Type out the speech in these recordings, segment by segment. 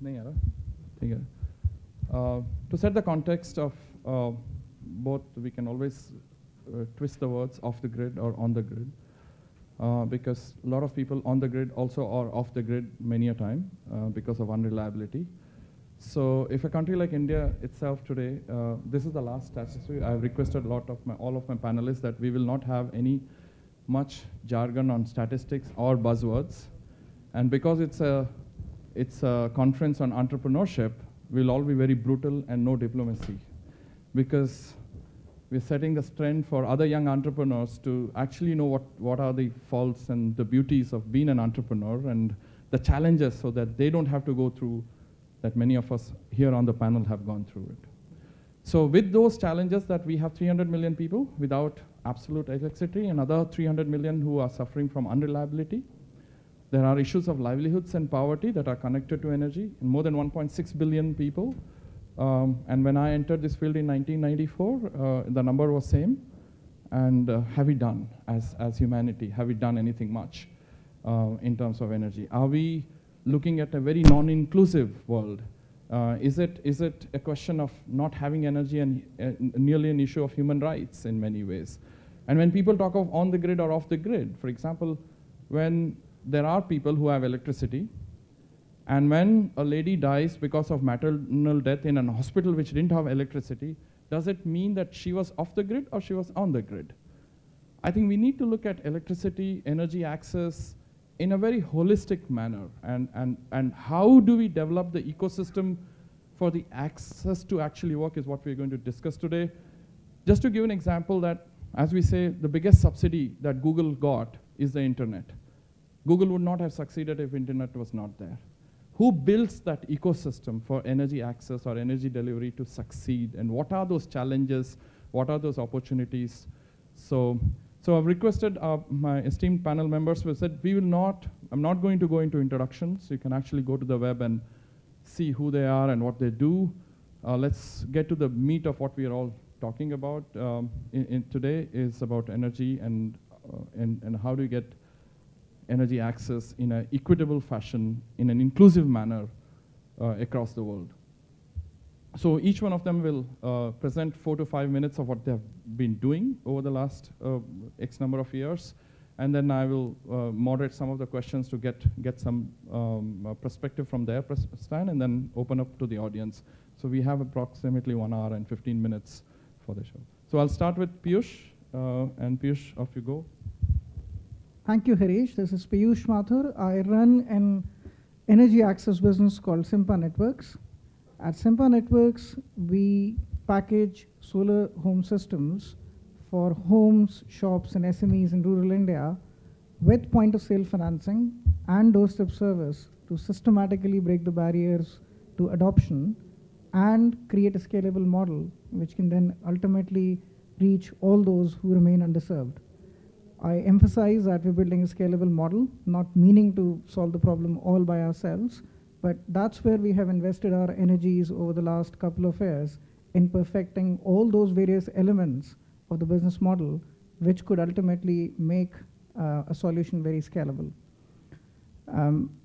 नहीं आ रहा? ठीक है. To set the context of both, we can always twist the words off the grid or on the grid, because a lot of people on the grid also are off the grid many a time because of unreliability. So if a country like India itself today, this is the last statistic. I've requested all of my panelists that we will not have any much jargon on statistics or buzzwords. And because it's a conference on entrepreneurship, we'll all be very brutal and no diplomacy. Because we're setting the trend for other young entrepreneurs to actually know what are the faults and the beauties of being an entrepreneur and the challenges, so that they don't have to go through that many of us here on the panel have gone through it. So with those challenges that we have 300 million people without absolute electricity, and another 300 million who are suffering from unreliability. There are issues of livelihoods and poverty that are connected to energy, and more than 1.6 billion people. And when I entered this field in 1994, the number was same. And have we done, as humanity, have we done anything much in terms of energy? Are we looking at a very non-inclusive world? Is it a question of not having energy and nearly an issue of human rights in many ways? And when people talk of on the grid or off the grid, for example, when there are people who have electricity, and when a lady dies because of maternal death in an hospital which didn't have electricity, does it mean that she was off the grid or she was on the grid? I think we need to look at electricity, energy access in a very holistic manner. And how do we develop the ecosystem for the access to actually work is what we're going to discuss today. Just to give an example that, as we say, the biggest subsidy that Google got is the internet. Google would not have succeeded if internet was not there. Who builds that ecosystem for energy access or energy delivery to succeed? And what are those challenges? What are those opportunities? So I've requested my esteemed panel members who said, I'm not going to go into introductions. You can actually go to the web and see who they are and what they do. Let's get to the meat of what we are all talking about today is about energy and how do you get energy access in an equitable fashion, in an inclusive manner across the world. So each one of them will present 4 to 5 minutes of what they have been doing over the last X number of years. And then I will moderate some of the questions to get some perspective from their stand and then open up to the audience. So we have approximately 1 hour and 15 minutes for the show. So I'll start with Piyush, and Piyush, off you go. Thank you, Harish. This is Piyush Mathur. I run an energy access business called Simpa Networks. At Simpa Networks, we package solar home systems for homes, shops, and SMEs in rural India with point-of-sale financing and doorstep service to systematically break the barriers to adoption and create a scalable model which can then ultimately reach all those who remain underserved. I emphasize that we're building a scalable model, not meaning to solve the problem all by ourselves, but that's where we have invested our energies over the last couple of years in perfecting all those various elements of the business model, which could ultimately make a solution very scalable.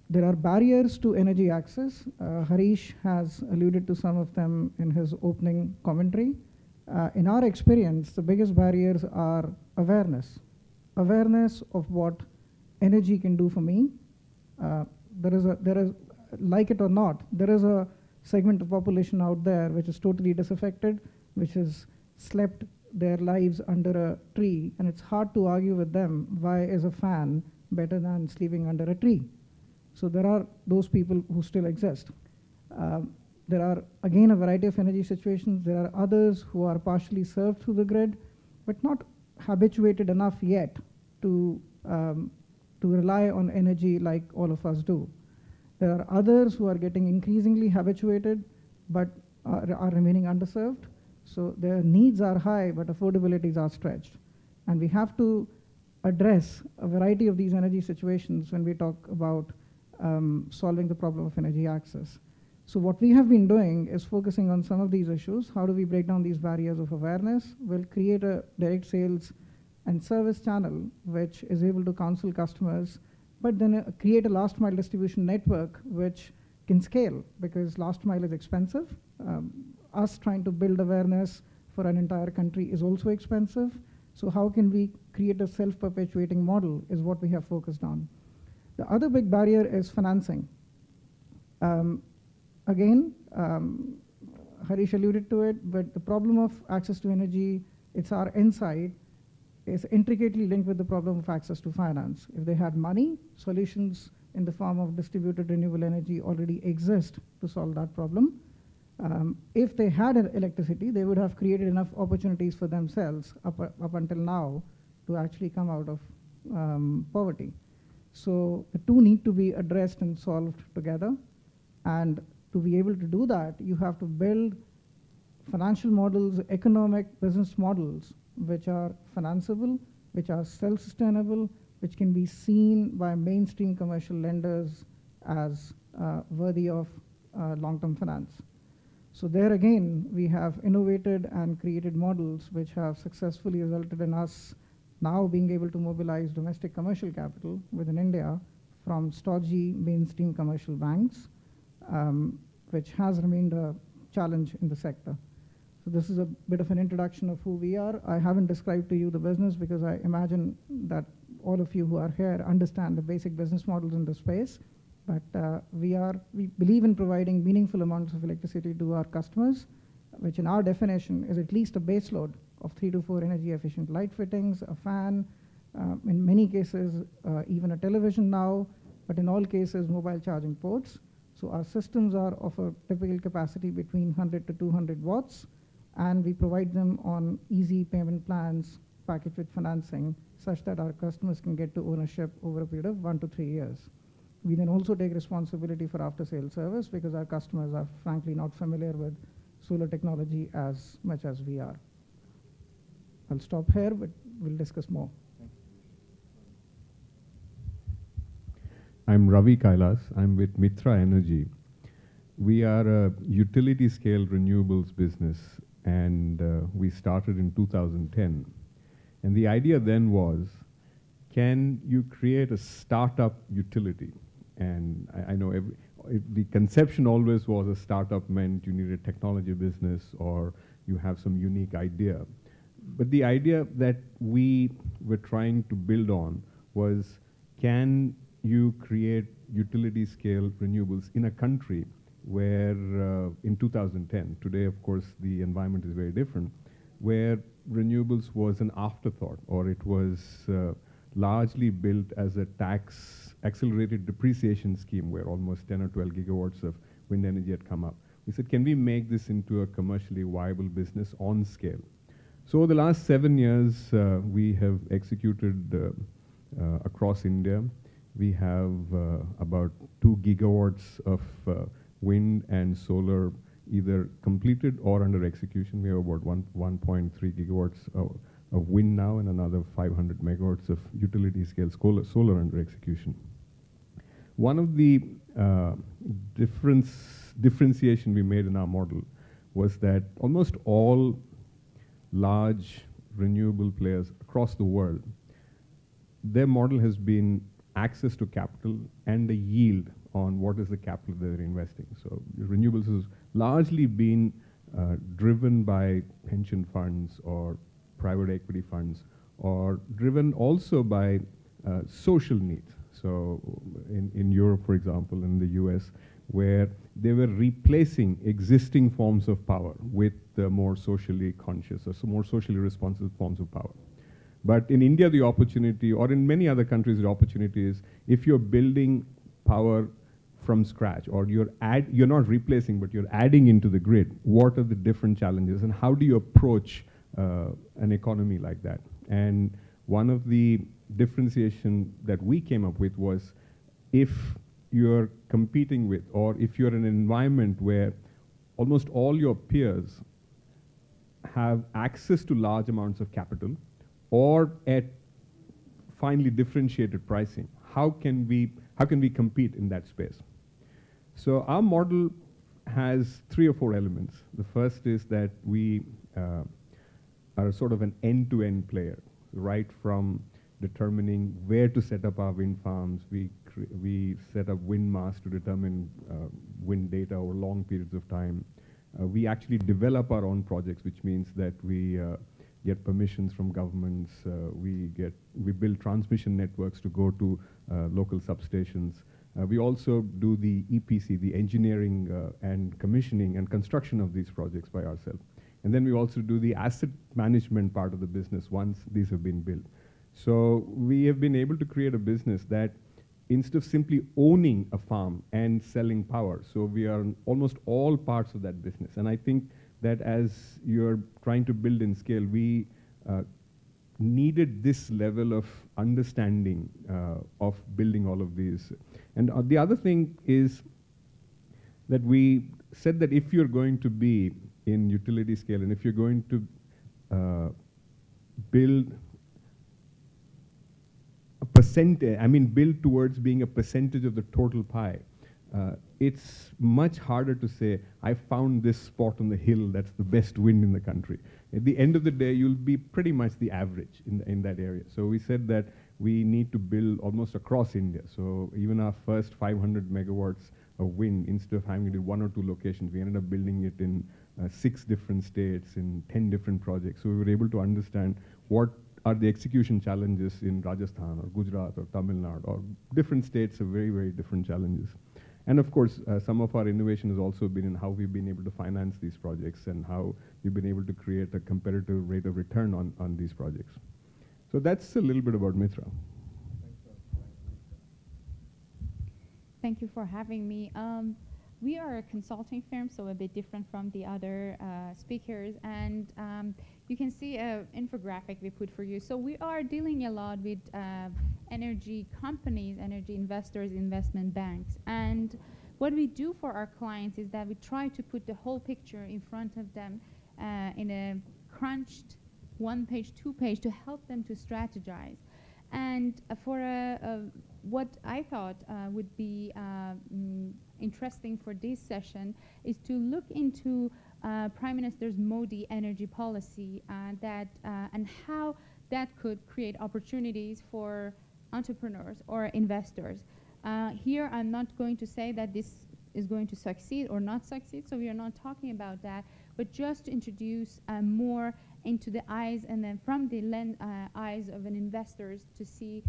There are barriers to energy access. Harish has alluded to some of them in his opening commentary. In our experience, the biggest barriers are awareness. Awareness of what energy can do for me. There is, like it or not, there is a segment of population out there which is totally disaffected, which has slept their lives under a tree, and it's hard to argue with them why is a fan better than sleeping under a tree. So there are those people who still exist. There are, again, a variety of energy situations. There are others who are partially served through the grid, but not habituated enough yet to rely on energy like all of us do. There are others who are getting increasingly habituated, but are remaining underserved. So their needs are high, but affordabilities are stretched. And we have to address a variety of these energy situations when we talk about solving the problem of energy access. So what we have been doing is focusing on some of these issues. How do we break down these barriers of awareness? We'll create a direct sales and service channel which is able to counsel customers, but then create a last mile distribution network which can scale, because last mile is expensive. Us trying to build awareness for an entire country is also expensive. So how can we create a self-perpetuating model is what we have focused on. The other big barrier is financing. Again, Harish alluded to it, but the problem of access to energy, it's our insight, is intricately linked with the problem of access to finance. If they had money, solutions in the form of distributed renewable energy already exist to solve that problem. If they had electricity, they would have created enough opportunities for themselves up until now to actually come out of poverty. So the two need to be addressed and solved together. And to be able to do that, you have to build financial models, economic business models, which are financeable, which are self-sustainable, which can be seen by mainstream commercial lenders as worthy of long-term finance. So there again, we have innovated and created models which have successfully resulted in us now being able to mobilize domestic commercial capital within India from stodgy mainstream commercial banks, which has remained a challenge in the sector. So this is a bit of an introduction of who we are. I haven't described to you the business because I imagine that all of you who are here understand the basic business models in the space. But we believe in providing meaningful amounts of electricity to our customers, which in our definition is at least a base load of 3 to 4 energy efficient light fittings, a fan, in many cases even a television now, but in all cases mobile charging ports. So our systems are of a typical capacity between 100 to 200 watts, and we provide them on easy payment plans packaged with financing such that our customers can get to ownership over a period of 1 to 3 years. We then also take responsibility for after-sale service because our customers are frankly not familiar with solar technology as much as we are. I'll stop here, but we'll discuss more. I'm Ravi Kailas. I'm with Mitra Energy. We are a utility scale renewables business, and we started in 2010. And the idea then was, can you create a startup utility? And I know the conception always was a startup meant you need a technology business or you have some unique idea. But the idea that we were trying to build on was, can you create utility scale renewables in a country where in 2010, today of course the environment is very different, where renewables was an afterthought, or it was largely built as a tax accelerated depreciation scheme where almost 10 or 12 gigawatts of wind energy had come up. We said, can we make this into a commercially viable business on scale? So over the last 7 years, we have executed across India. We have about 2 gigawatts of wind and solar either completed or under execution. We have about 1.3 gigawatts of wind now and another 500 megawatts of utility scale solar under execution. One of the differentiation we made in our model was that almost all large renewable players across the world, their model has been access to capital and the yield on what is the capital they're investing. So renewables has largely been driven by pension funds or private equity funds, or driven also by social needs. So in Europe, for example, in the US, where they were replacing existing forms of power with more socially conscious or more socially responsive forms of power. But in India, the opportunity, or in many other countries, the opportunity is if you're building power from scratch, or you're not replacing, but you're adding into the grid, what are the different challenges and how do you approach an economy like that? And one of the differentiation that we came up with was, if you're competing with, or if you're in an environment where almost all your peers have access to large amounts of capital, or at finely differentiated pricing, how can we compete in that space? So our model has 3 or 4 elements. The first is that we are sort of an end-to-end player, right from determining where to set up our wind farms. We set up wind masts to determine wind data over long periods of time. We actually develop our own projects, which means that we get permissions from governments. We build transmission networks to go to local substations. We also do the EPC, the engineering and commissioning and construction of these projects by ourselves. And then we also do the asset management part of the business once these have been built. So we have been able to create a business that instead of simply owning a farm and selling power, so we are in almost all parts of that business. And I think that as you're trying to build in scale, we needed this level of understanding of building all of these. And the other thing is that we said that if you're going to be in utility scale and if you're going to build a percentage, build towards being a percentage of the total pie, it's much harder to say, I found this spot on the hill that's the best wind in the country. At the end of the day, you'll be pretty much the average in that area. So we said that we need to build almost across India. So even our first 500 megawatts of wind, instead of having it in 1 or 2 locations, we ended up building it in 6 different states, in 10 different projects. So we were able to understand what are the execution challenges in Rajasthan or Gujarat or Tamil Nadu, or different states have very, very different challenges. And of course, some of our innovation has also been in how we've been able to finance these projects and how we've been able to create a competitive rate of return on these projects. So that's a little bit about Mithra. Thank you for having me. We are a consulting firm, so a bit different from the other speakers. And you can see an infographic we put for you. So we are dealing a lot with energy companies, energy investors, investment banks. And what we do for our clients is that we try to put the whole picture in front of them in a crunched 1-page, 2-page to help them to strategize. And for what I thought would be interesting for this session is to look into Prime Minister Modi's energy policy and how that could create opportunities for entrepreneurs or investors. Here I'm not going to say that this is going to succeed or not succeed, so we are not talking about that, but just to introduce more into the eyes and then from the eyes of an investors to see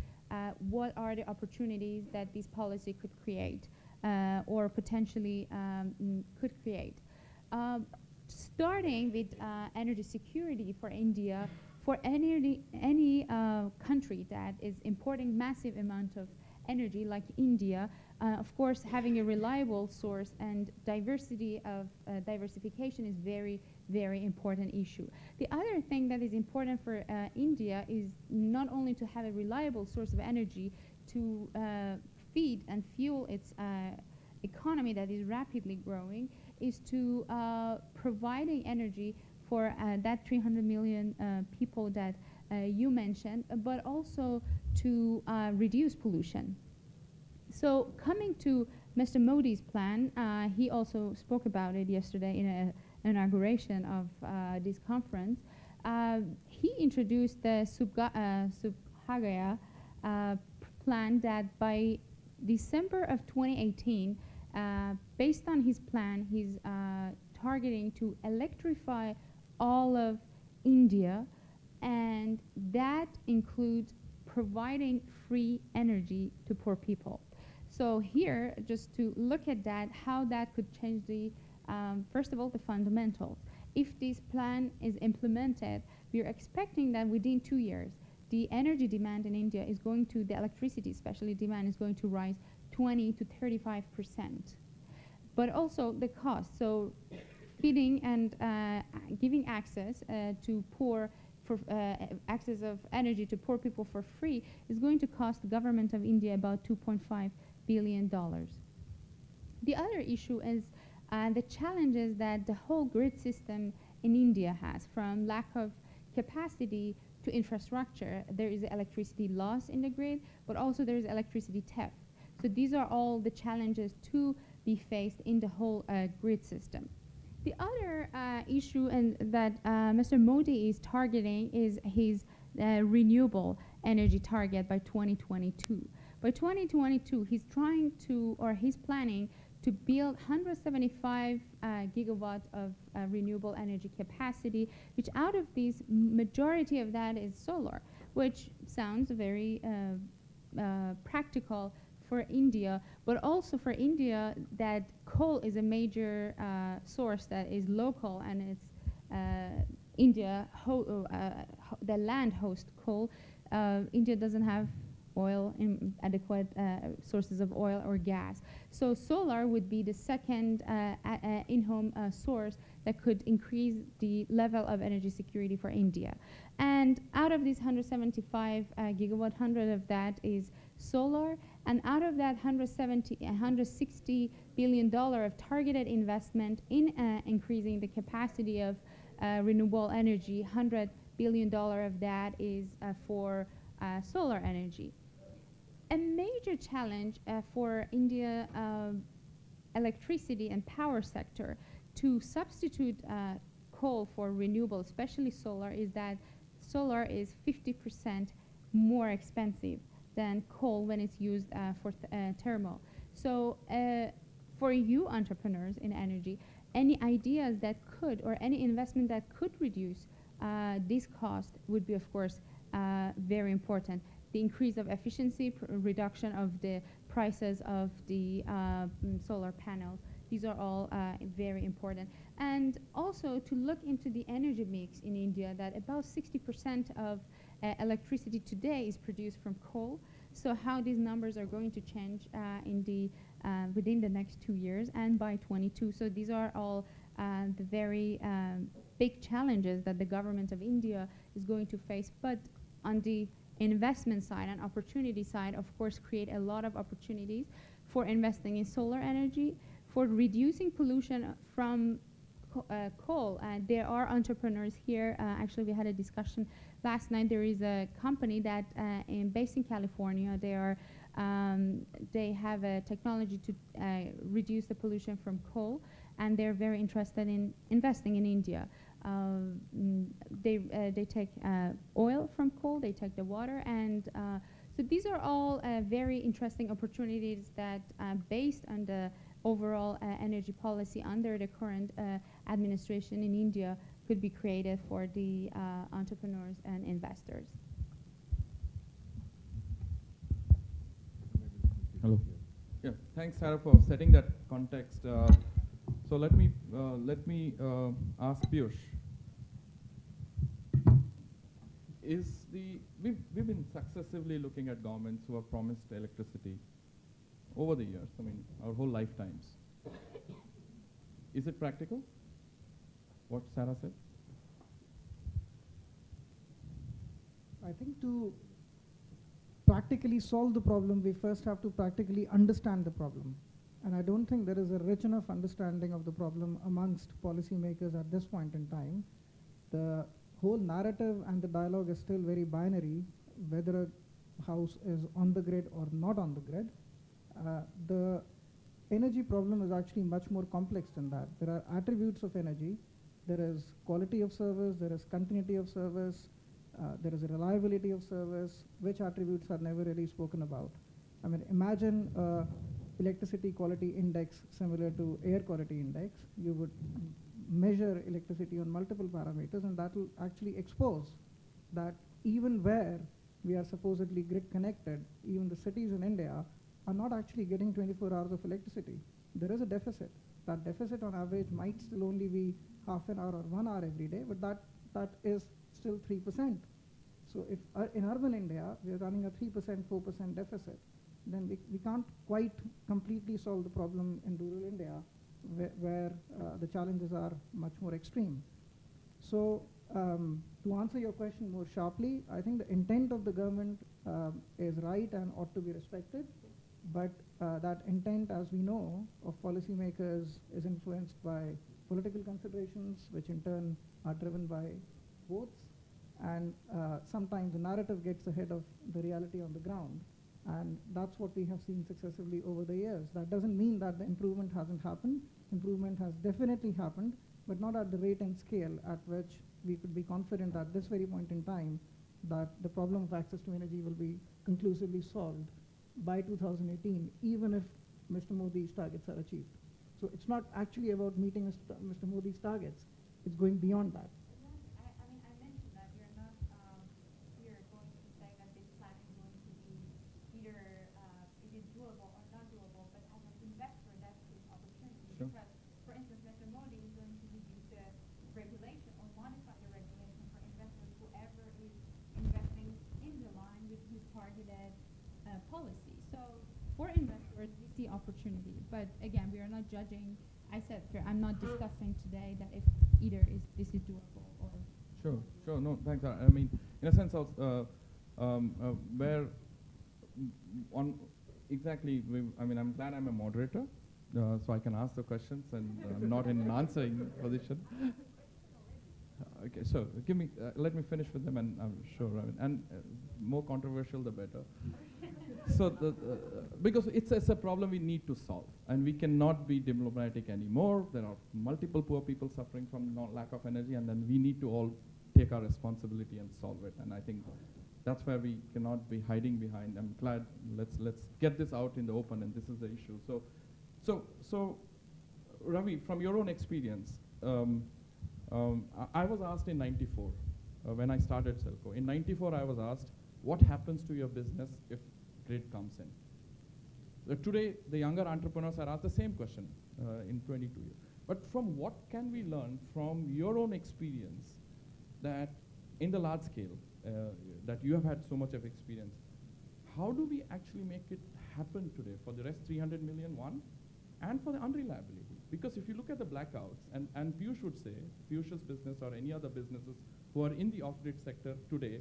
what are the opportunities that this policy could create or potentially could create. Starting with energy security for India, for any country that is importing massive amount of energy like India, of course having a reliable source and diversity of diversification is very, very important issue. The other thing that is important for India is not only to have a reliable source of energy to feed and fuel its economy that is rapidly growing, is to providing energy for that 300 million people that you mentioned, but also to reduce pollution. So coming to Mr. Modi's plan, he also spoke about it yesterday in an inauguration of this conference. He introduced the Subhagaya plan that by December of 2018, based on his plan, he's targeting to electrify all of India, and that includes providing free energy to poor people. So here, just to look at that, how that could change the, first of all, the fundamentals. If this plan is implemented, we are expecting that within 2 years, the energy demand in India is going to, the electricity especially demand is going to rise 20 to 35%. But also the cost, so feeding and giving access to poor, for access of energy to poor people for free is going to cost the government of India about $2.5 billion. The other issue is the challenges that the whole grid system in India has, from lack of capacity to infrastructure. There is electricity loss in the grid, but also there is electricity theft. So these are all the challenges to be faced in the whole grid system. The other issue and that Mr. Modi is targeting is his renewable energy target by 2022. By 2022, he's trying to, or he's planning to build 175 gigawatt of renewable energy capacity, which out of these, majority of that is solar, which sounds very practical for India, but also for India that coal is a major source that is local, and it's India, the land host coal. India doesn't have oil, adequate sources of oil or gas. So solar would be the second in-home source that could increase the level of energy security for India. And out of these 175 gigawatt, 100 of that is solar, and out of that $160 billion of targeted investment in increasing the capacity of renewable energy, $100 billion of that is for solar energy. A major challenge for India electricity and power sector to substitute coal for renewable, especially solar, is that solar is 50% more expensive than coal when it's used for thermal. So for you entrepreneurs in energy, any ideas that could, or any investment that could reduce this cost would be, of course, very important. The increase of efficiency, reduction of the prices of the solar panels, these are all very important. And also to look into the energy mix in India, that about 60% of electricity today is produced from coal. So how these numbers are going to change in the within the next 2 years and by 22. So these are all the very big challenges that the government of India is going to face. But on the investment side and opportunity side, of course, create a lot of opportunities for investing in solar energy, for reducing pollution from coal. There are entrepreneurs here. Actually, we had a discussion last night. There is a company that based in California. They have a technology to reduce the pollution from coal, and they're very interested in investing in India. They take oil from coal, they take the water, and so these are all very interesting opportunities that based on the overall energy policy under the current administration in India could be created for the entrepreneurs and investors. Hello. Yeah, thanks, Sarah, for setting that context. So let me ask Piyush. We've been successively looking at governments who have promised electricity over the years. I mean, our whole lifetimes. Is it practical? What Sarah said? I think to practically solve the problem, we first have to practically understand the problem. And I don't think there is a rich enough understanding of the problem amongst policymakers at this point in time. The whole narrative and the dialogue is still very binary, whether a house is on the grid or not on the grid. The energy problem is actually much more complex than that. There are attributes of energy. There is quality of service, there is continuity of service, there is a reliability of service, which attributes are never really spoken about. I mean, imagine electricity quality index similar to air quality index. You would measure electricity on multiple parameters, and that will actually expose that even where we are supposedly grid connected, even the cities in India are not actually getting 24 hours of electricity. There is a deficit. That deficit on average might still only be half an hour or 1 hour every day, but that is still 3%. So if in urban India we are running a 3%, 4% deficit, then we can't quite completely solve the problem in rural India, where the challenges are much more extreme. So to answer your question more sharply, I think the intent of the government is right and ought to be respected, but that intent, as we know, of policymakers is influenced by political considerations, which in turn are driven by votes, and sometimes the narrative gets ahead of the reality on the ground. And that's what we have seen successively over the years. That doesn't mean that the improvement hasn't happened. Improvement has definitely happened, but not at the rate and scale at which we could be confident at this very point in time that the problem of access to energy will be conclusively solved by 2018, even if Mr. Modi's targets are achieved. So it's not actually about meeting Mr. Modi's targets. It's going beyond that. I mean, I mentioned that you're not here going to say that this plan is going to be either it is doable or not doable, but as an investor, that's his opportunity. Sure. Because, for instance, Mr. Modi is going to reduce the regulation or modify the regulation for investors, whoever is investing in the line with his targeted policy. So for investors, we see opportunity. But again, we are not judging. I said here, I'm not discussing today that if either this is doable or. Sure, sure. No, thanks. I mean, in a sense, where on exactly, I mean, I'm glad I'm a moderator, so I can ask the questions and I'm not in an answering position. Okay, so give me, let me finish with them, and I'm sure, I mean, and more controversial the better. So, because it's a problem we need to solve, and we cannot be diplomatic anymore. There are multiple poor people suffering from lack of energy, and then we need to all take our responsibility and solve it. And I think that's where we cannot be hiding behind. I'm glad let's get this out in the open, and this is the issue. So, Ravi, from your own experience, I was asked in '94 when I started Selco. In '94, I was asked, what happens to your business if grid comes in? Today, the younger entrepreneurs are asked the same question in 22 years. But from what can we learn from your own experience that in the large scale, that you have had so much of experience, how do we actually make it happen today for the rest 300 million, one, and for the unreliability? Because if you look at the blackouts, and Piyush would say, Piyush's business or any other businesses who are in the off-grid sector today,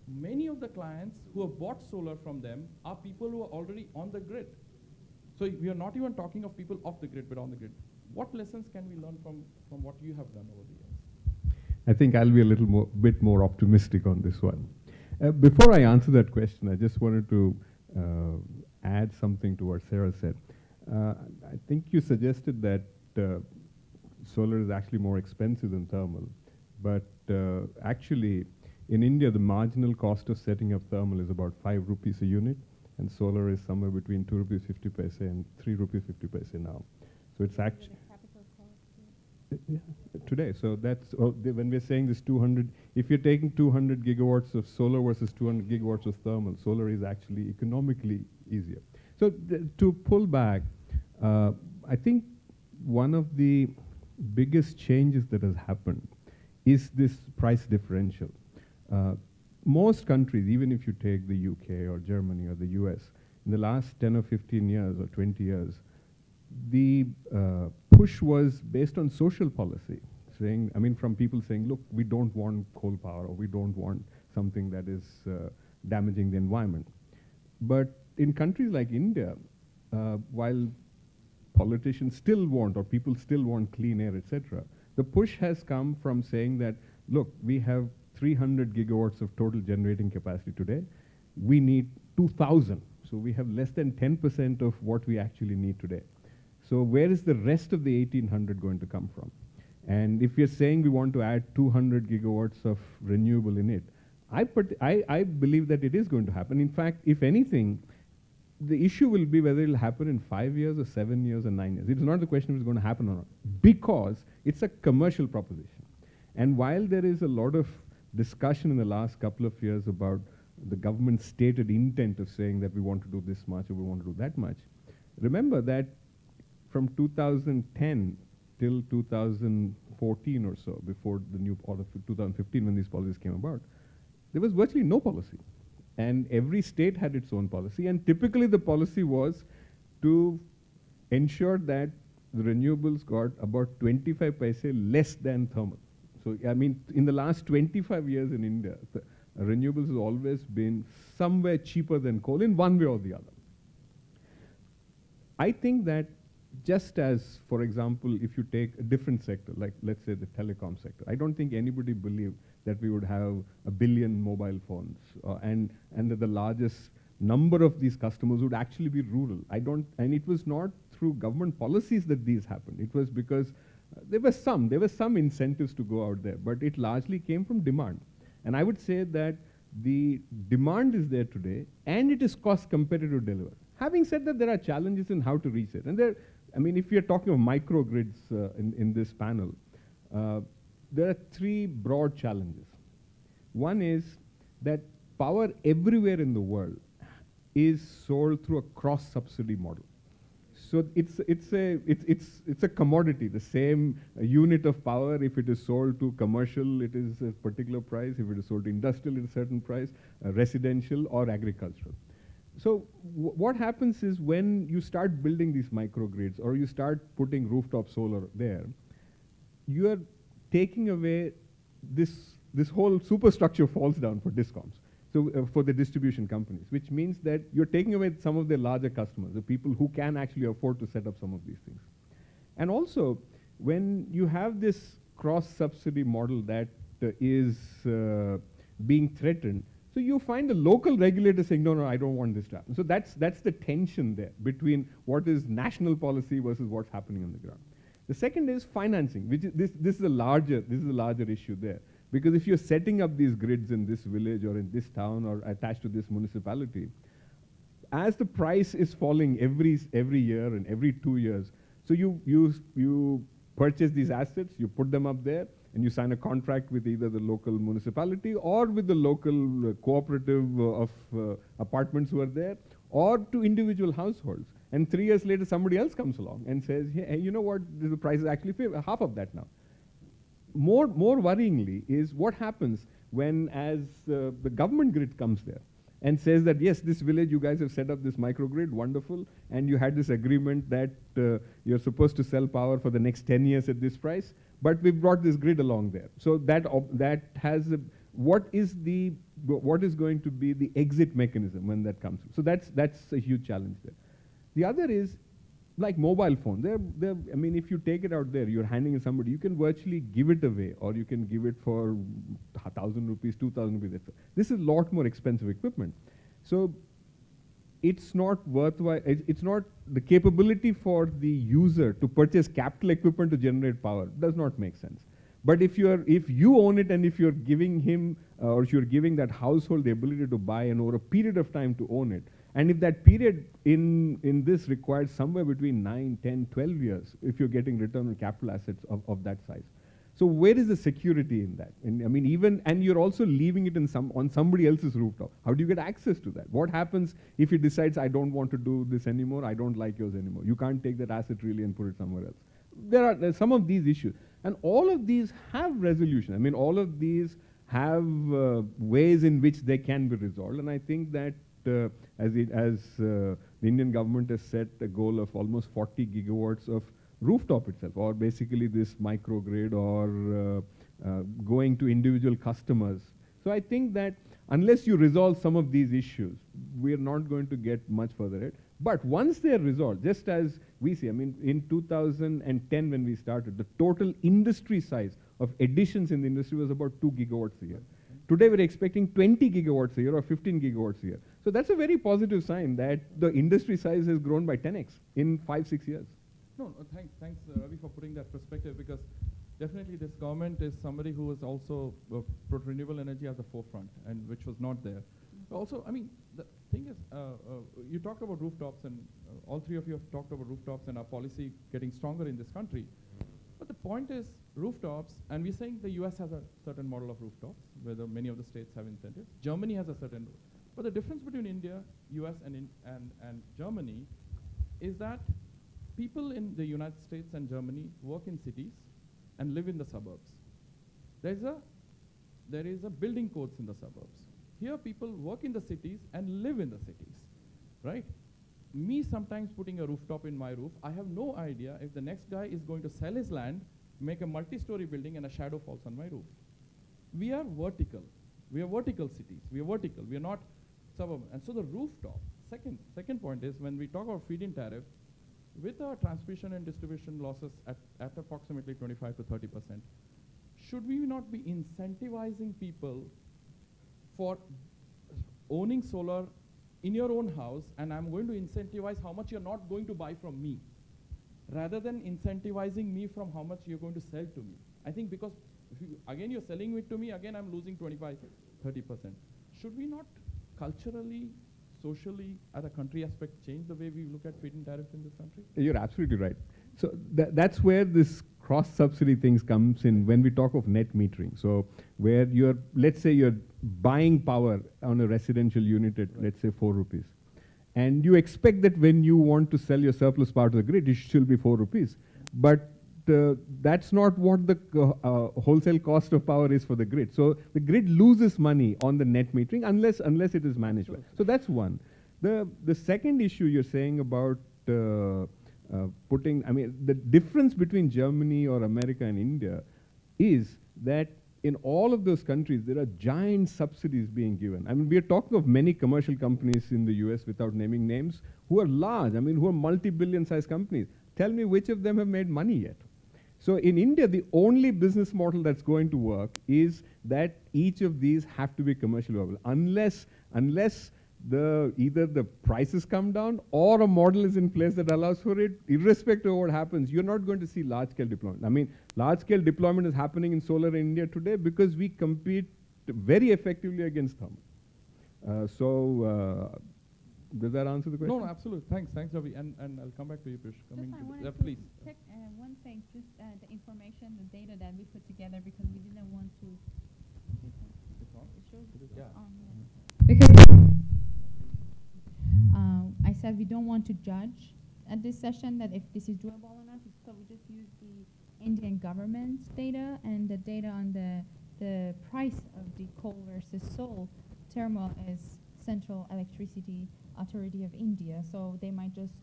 many of the clients who have bought solar from them are people who are already on the grid. So we are not even talking of people off the grid, but on the grid. What lessons can we learn from what you have done over the years? I think I'll be a little bit more optimistic on this one. Before I answer that question, I just wanted to add something to what Sarah said. I think you suggested that solar is actually more expensive than thermal, but actually in India the marginal cost of setting up thermal is about 5 rupees a unit, and solar is somewhere between 2 rupees 50 paise and 3 rupees 50 paise now. So it's actually today. So that's when we're saying this 200. If you're taking 200 gigawatts of solar versus 200 gigawatts of thermal, solar is actually economically easier. So to pull back, I think one of the biggest changes that has happened is this price differential. Most countries, even if you take the UK or Germany or the US, in the last 10 or 15 years or 20 years, the push was based on social policy, saying, I mean, from people saying, look, we don't want coal power, or we don't want something that is damaging the environment. But in countries like India, while politicians still want, or people still want clean air, etc., the push has come from saying that, look, we have 300 gigawatts of total generating capacity today. We need 2,000. So we have less than 10% of what we actually need today. So where is the rest of the 1,800 going to come from? And if you're saying we want to add 200 gigawatts of renewable in it, I believe that it is going to happen. In fact, if anything, the issue will be whether it will happen in 5 years or 7 years or 9 years. It's not the question if it's going to happen or not, because it's a commercial proposition. And while there is a lot of discussion in the last couple of years about the government's stated intent of saying that we want to do this much or we want to do that much, remember that from 2010 till 2014 or so, before the new order, 2015 when these policies came about, there was virtually no policy. And every state had its own policy. And typically the policy was to ensure that the renewables got about 25 paise less than thermal. So, I mean, in the last 25 years in India, renewables has always been somewhere cheaper than coal in one way or the other. I think that just as, for example, if you take a different sector, like let's say the telecom sector, I don't think anybody believed that we would have 1 billion mobile phones and that the largest number of these customers would actually be rural. And it was not through government policies that these happened. It was because there were some incentives to go out there, but it largely came from demand. And I would say that the demand is there today, and it is cost competitive to deliver. Having said that, there are challenges in how to reach it. And there, I mean, if we are talking of microgrids in this panel, there are three broad challenges. One is that power everywhere in the world is sold through a cross-subsidy model. So it's a commodity. The same unit of power, if it is sold to commercial, it is a particular price. If it is sold to industrial, it's a certain price, residential or agricultural. So what happens is when you start building these microgrids or you start putting rooftop solar there, you are taking away this whole superstructure falls down for DISCOMs. So for the distribution companies, which means that you're taking away some of their larger customers, the people who can actually afford to set up some of these things. And also, when you have this cross-subsidy model that is being threatened, so you find the local regulator saying, no, I don't want this to happen. So that's the tension there between what is national policy versus what's happening on the ground. The second is financing, which is this is a larger issue there. Because if you're setting up these grids in this village or in this town or attached to this municipality, as the price is falling every year and every 2 years, so you purchase these assets, you put them up there, and you sign a contract with either the local municipality or with the local cooperative of apartments who are there, or to individual households. And 3 years later, somebody else comes along and says, hey, you know what, the price is actually half of that now. More worryingly is what happens when the government grid comes there and says that, yes, this village, you guys have set up this microgrid, wonderful, and you had this agreement that you're supposed to sell power for the next 10 years at this price, but we've brought this grid along there. So that has what is going to be the exit mechanism when that comes? So that's a huge challenge there. The other is like mobile phone. I mean, if you take it out there, you're handing it to somebody, you can virtually give it away, or you can give it for 1,000 rupees, 2,000 rupees, etc. This is a lot more expensive equipment. So it's not worthwhile, it's not the capability for the user to purchase capital equipment to generate power does not make sense. But if you own it and if you're giving him or if you're giving that household the ability to buy and over a period of time to own it, and if that period in this requires somewhere between 9, 10, 12 years, if you're getting return on capital assets of that size. So where is the security in that? And I mean, and you're also leaving it on somebody else's rooftop. How do you get access to that? What happens if he decides, I don't want to do this anymore, I don't like yours anymore? You can't take that asset really and put it somewhere else. There's some of these issues. And all of these have resolution. I mean, all of these have ways in which they can be resolved. And I think that as the Indian government has set a goal of almost 40 gigawatts of rooftop itself, or basically this microgrid, or going to individual customers. So I think that unless you resolve some of these issues, we are not going to get much further ahead. But once they are resolved, just as we see, I mean, in 2010 when we started, the total industry size of additions in the industry was about 2 gigawatts a year. Today we're expecting 20 gigawatts a year or 15 gigawatts a year. So that's a very positive sign that the industry size has grown by 10x in 5-6 years. No, thanks Ravi, for putting that perspective, because definitely this government is somebody who is also put renewable energy at the forefront, and which was not there. Also, I mean, the thing is, you talked about rooftops, and all three of you have talked about rooftops and our policy getting stronger in this country. But the point is, rooftops, and we're saying the US has a certain model of rooftops, where many of the states have incentives. Germany has a certain, but the difference between India, US, and Germany is that people in the United States and Germany work in cities and live in the suburbs. There is a building codes in the suburbs. Here people work in the cities and live in the cities, right? Me sometimes putting a rooftop in my roof, I have no idea if the next guy is going to sell his land, make a multi-story building, and a shadow falls on my roof. We are vertical. We are vertical cities. We are vertical. We are not suburban. And so the rooftop, second point is, when we talk about feed-in tariff, with our transmission and distribution losses at approximately 25 to 30%, should we not be incentivizing people for owning solar in your own house, and I'm going to incentivize how much you're not going to buy from me, rather than incentivizing me from how much you're going to sell to me? I think because, if you're selling it to me, again I'm losing 25, 30%. should we not culturally, socially, at a country aspect, change the way we look at feed-in tariff in this country? You're absolutely right. So that's where this cross-subsidy things comes in when we talk of net metering. So where you're, let's say you're buying power on a residential unit at, let's say, 4 rupees. And you expect that when you want to sell your surplus power to the grid, it should still be 4 rupees. But that's not what the wholesale cost of power is for the grid. So the grid loses money on the net metering unless it is managed well. So that's one. The second issue you're saying about putting, I mean, the difference between Germany or America and India is that in all of those countries, there are giant subsidies being given. I mean, we are talking of many commercial companies in the US, without naming names, who are large, I mean, who are multi-billion size companies. Tell me which of them have made money yet. So in India, the only business model that's going to work is that each of these have to be commercially viable. Unless either the prices come down or a model is in place that allows for it, irrespective of what happens, you're not going to see large-scale deployment. I mean, large-scale deployment is happening in solar in India today because we compete very effectively against thermal. Does that answer the question? No, absolutely. Thanks, Ravi. And I'll come back to you, Piyush. Just I wanted to please. check one thing, just the information, the data that we put together, because we didn't want to. It's on? It shows It is, yeah. on, yeah. Because I said we don't want to judge at this session that if this is doable or not, so we just use the Indian government's data and the data on the price of the coal versus solar thermal is Central Electricity Authority of India, so they might just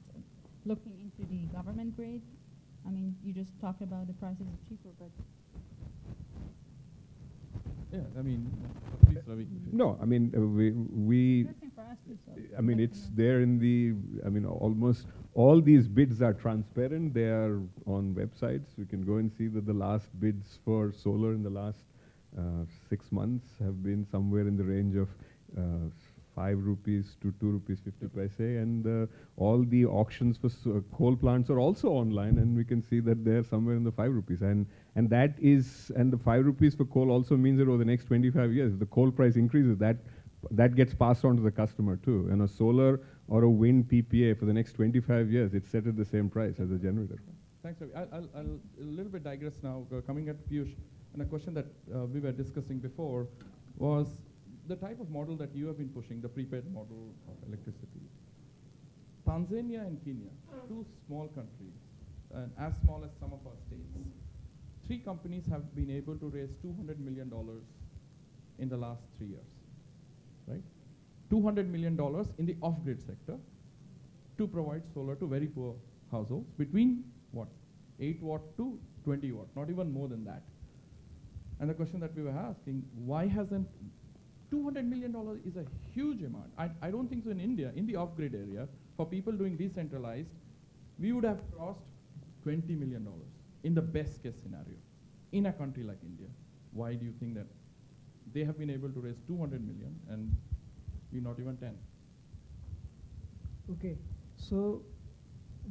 looking into the government grid. I mean, you just talked about the prices are cheaper, but Yeah, I mean, please, Ravi. No, I mean, we good thing for us too. So I mean, good it's to know. there in the, I mean, almost all these bids are transparent. They are on websites. You can go and see that the last bids for solar in the last 6 months have been somewhere in the range of 5 rupees to 2 rupees 50 paise, and all the auctions for coal plants are also online, and we can see that they're somewhere in the 5 rupees. And that is, and the 5 rupees for coal also means that over the next 25 years, if the coal price increases, that gets passed on to the customer too. And a solar or a wind PPA for the next 25 years, it's set at the same price as a generator. Thanks, Ravi. I'll a little bit digress now, coming at Piyush, and a question that we were discussing before was the type of model that you have been pushing, the prepaid model of electricity. Tanzania and Kenya, 2 small countries, and as small as some of our states. 3 companies have been able to raise $200 million in the last 3 years, right? $200 million in the off-grid sector to provide solar to very poor households between what? 8 watt to 20 watt, not even more than that. And the question that we were asking, why hasn't $200 million is a huge amount. I don't think so in India, in the off-grid area, for people doing decentralized, we would have crossed $20 million in the best case scenario in a country like India. Why do you think that they have been able to raise 200 million and we not even 10? Okay, so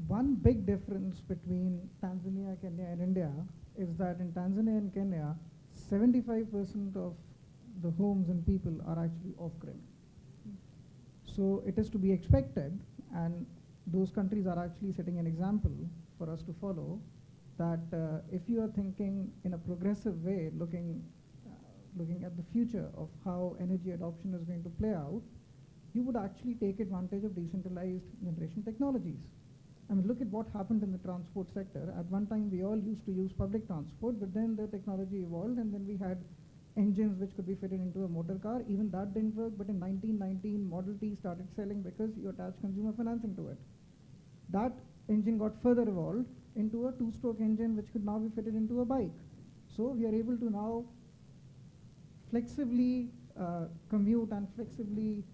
one big difference between Tanzania, Kenya, and India is that in Tanzania and Kenya, 75% of the homes and people are actually off-grid. So it is to be expected, and those countries are actually setting an example for us to follow, that if you are thinking in a progressive way, looking at the future of how energy adoption is going to play out, you would actually take advantage of decentralized generation technologies. I mean, look at what happened in the transport sector. At one time, we all used to use public transport, but then the technology evolved, and then we had engines which could be fitted into a motor car. Even that didn't work, but in 1919, Model T started selling because you attached consumer financing to it. That engine got further evolved into a 2-stroke engine which could now be fitted into a bike. So we are able to now flexibly commute and flexibly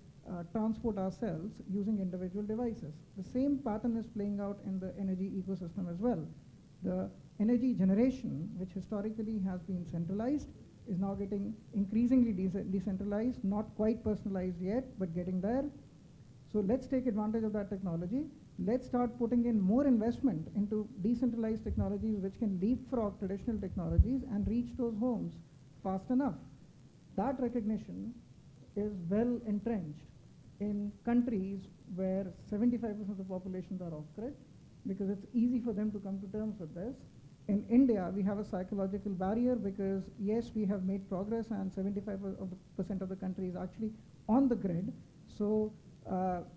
transport ourselves using individual devices. The same pattern is playing out in the energy ecosystem as well. The energy generation, which historically has been centralized, is now getting increasingly decentralized, not quite personalized yet, but getting there. So let's take advantage of that technology. Let's start putting in more investment into decentralized technologies which can leapfrog traditional technologies and reach those homes fast enough. That recognition is well entrenched in countries where 75% of the populations are off-grid, because it's easy for them to come to terms with this. In India, we have a psychological barrier because, yes, we have made progress and 75% of the country is actually on the grid. So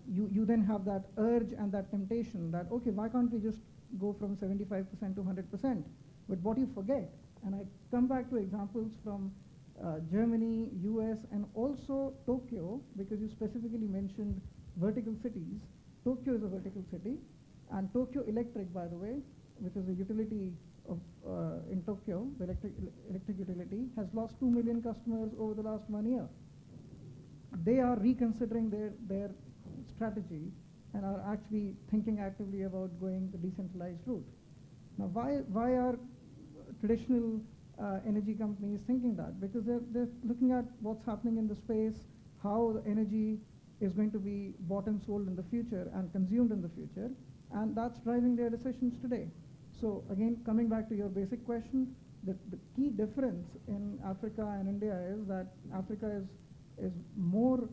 you then have that urge and that temptation that, okay, why can't we just go from 75% to 100%? But what you forget, and I come back to examples from Germany, US, and also Tokyo, because you specifically mentioned vertical cities. Tokyo is a vertical city, and Tokyo Electric, by the way, which is a utility of, in Tokyo, the electric utility, has lost 2 million customers over the last 1 year. They are reconsidering their strategy and are actually thinking actively about going the decentralized route. Now, why are traditional energy companies thinking that? Because they're looking at what's happening in the space, how the energy is going to be bought and sold in the future and consumed in the future, and that's driving their decisions today. So again, coming back to your basic question, the key difference in Africa and India is that Africa is more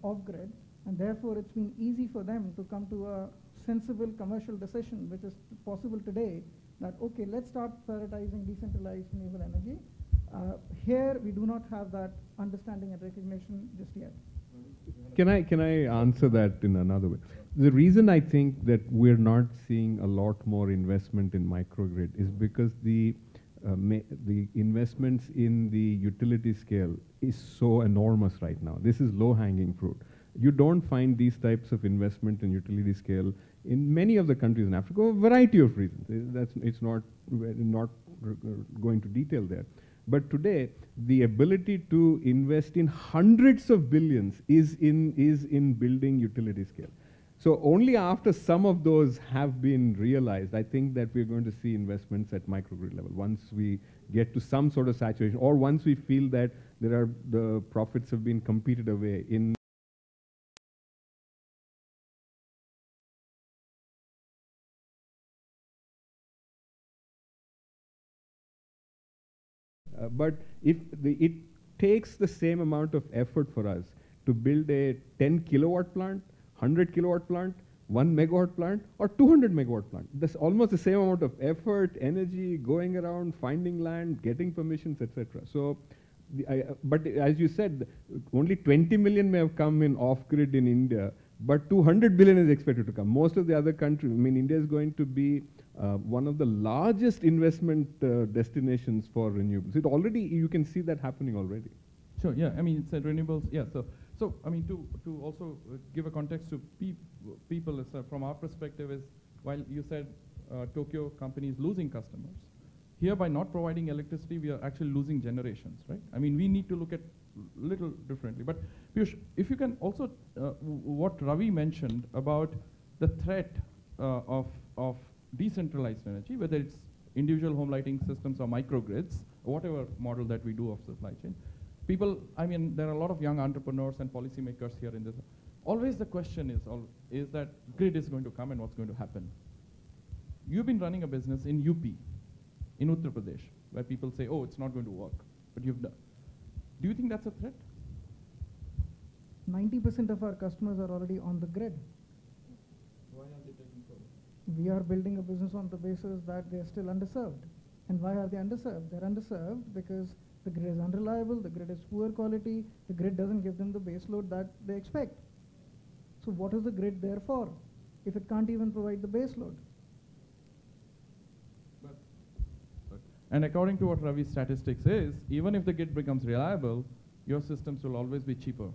off-grid, and therefore it's been easy for them to come to a sensible commercial decision, which is possible today, that, okay, let's start prioritizing decentralized renewable energy. Here, we do not have that understanding and recognition just yet. Can I answer that in another way? The reason I think that we're not seeing a lot more investment in microgrid is because the investments in the utility scale is so enormous right now. This is low-hanging fruit. You don't find these types of investment in utility scale in many of the countries in Africa for a variety of reasons. It's not going to detail there. But today, the ability to invest in hundreds of billions is in building utility scale. So only after some of those have been realized, I think that we're going to see investments at microgrid level. Once we get to some sort of saturation, or once we feel that the profits have been competed away in but if it takes the same amount of effort for us to build a 10 kilowatt plant, 100 kilowatt plant, 1 megawatt plant, or 200 megawatt plant. That's almost the same amount of effort, energy, going around, finding land, getting permissions, etc. So, but as you said, only 20 million may have come in off-grid in India, but 200 billion is expected to come. Most of the other countries, I mean, India is going to be one of the largest investment destinations for renewables. It already, you can see that happening already. Sure, yeah, I mean, it's renewables, yeah, so I mean, to also give a context to people, from our perspective is, while you said Tokyo company is losing customers, here by not providing electricity, we are actually losing generations, right? I mean, we need to look at little differently. But Piyush, if you can also, what Ravi mentioned about the threat of decentralized energy, whether it's individual home lighting systems or microgrids, or whatever model that we do of supply chain. People, I mean, there are a lot of young entrepreneurs and policymakers here in this. Always the question is that grid is going to come and what's going to happen. You've been running a business in UP, in Uttar Pradesh, where people say, oh, it's not going to work, but you've done. Do you think that's a threat? 90% of our customers are already on the grid. Why are they taking so? We are building a business on the basis that they're still underserved. And why are they underserved? They're underserved because the grid is unreliable, the grid is poor quality, the grid doesn't give them the base load that they expect. So what is the grid there for if it can't even provide the base load? And according to what Ravi's statistics is, even if the grid becomes reliable, your systems will always be cheaper.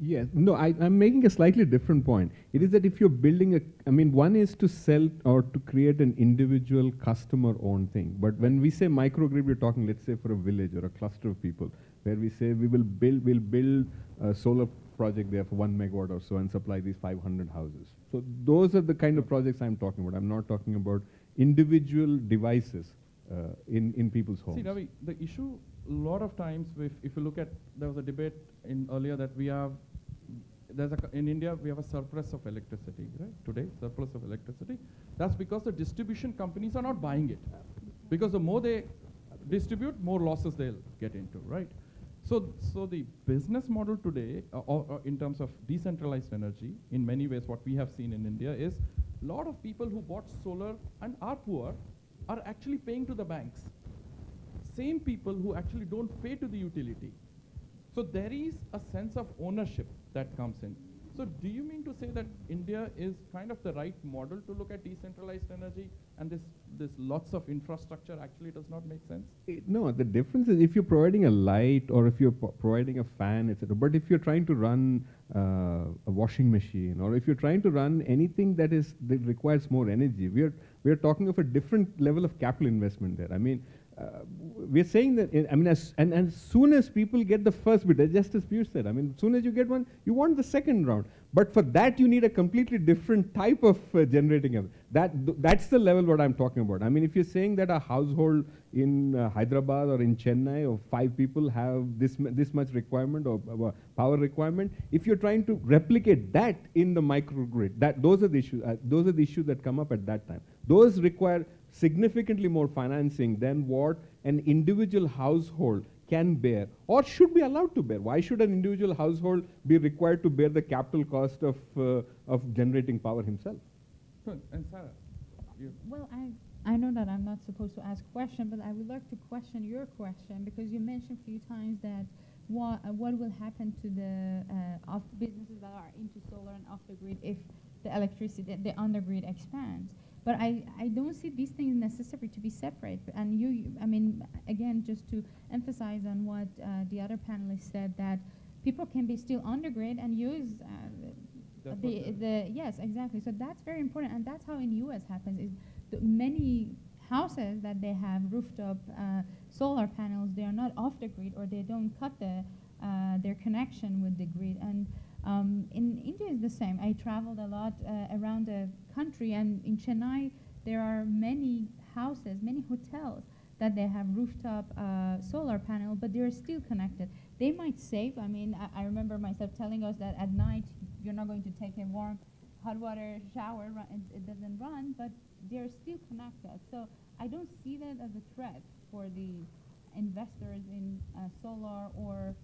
Yes. No, I'm making a slightly different point. It is that if you're building one is to sell or to create an individual customer-owned thing. But when we say microgrid, we're talking, let's say, for a village or a cluster of people, where we say we'll build a solar project there for 1 megawatt or so and supply these 500 houses. So those are the kind of projects I'm talking about. I'm not talking about individual devices in people's homes. See, Ravi, the issue a lot of times, if you look at, there was a debate earlier that we have, in India, we have a surplus of electricity, right? Today, surplus of electricity. That's because the distribution companies are not buying it. Because the more they distribute, more losses they'll get into, right? So the business model today, or in terms of decentralized energy, in many ways, what we have seen in India is a lot of people who bought solar and are poor are actually paying to the banks. Same people who actually don't pay to the utility. So there is a sense of ownership that comes in. So do you mean to say that India is kind of the right model to look at decentralized energy, and this lots of infrastructure actually does not make sense? No, the difference is if you're providing a light or if you're providing a fan, etc. But if you're trying to run a washing machine, or if you're trying to run anything that requires more energy, we are talking of a different level of capital investment there. I mean, we're saying that, as soon as people get the first bit, just as Piyush said, as soon as you get one, you want the second round. But for that, you need a completely different type of generating. That's the level what I'm talking about. If you're saying that a household in Hyderabad or in Chennai of 5 people have this much requirement or power requirement, if you're trying to replicate that in the microgrid, those are the issues. Those are the issues that come up at that time. Those require significantly more financing than what an individual household can bear or should be allowed to bear. Why should an individual household be required to bear the capital cost of generating power himself? And Sarah, you. Well, I know that I'm not supposed to ask question, but I would like to question your question, because you mentioned a few times that what will happen to the of businesses that are into solar and off the grid if the electricity, the undergrid expands. But I don't see these things necessary to be separate. And again, just to emphasize on what the other panelists said, that people can be still undergrid and use yes, exactly. So that's very important, and that's how in U.S. happens. Is many houses that they have rooftop solar panels, they are not off the grid, or they don't cut their connection with the grid. And in India is the same. I traveled a lot around the country, and in Chennai there are many houses, many hotels that they have rooftop solar panel, but they're still connected. They might save. I remember myself telling us that at night you're not going to take a warm hot water shower, it doesn't run, but they're still connected. So I don't see that as a threat for the investors in solar or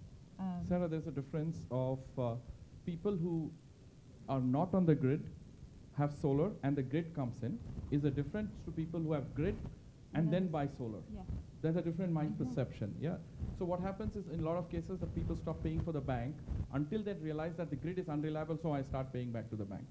Sarah, there's a difference of people who are not on the grid, have solar, and the grid comes in, is a difference to people who have grid and then buy solar. Yeah. There's a different mind perception, yeah. So what happens is, in a lot of cases, the people stop paying for the bank until they realize that the grid is unreliable, so I start paying back to the bank,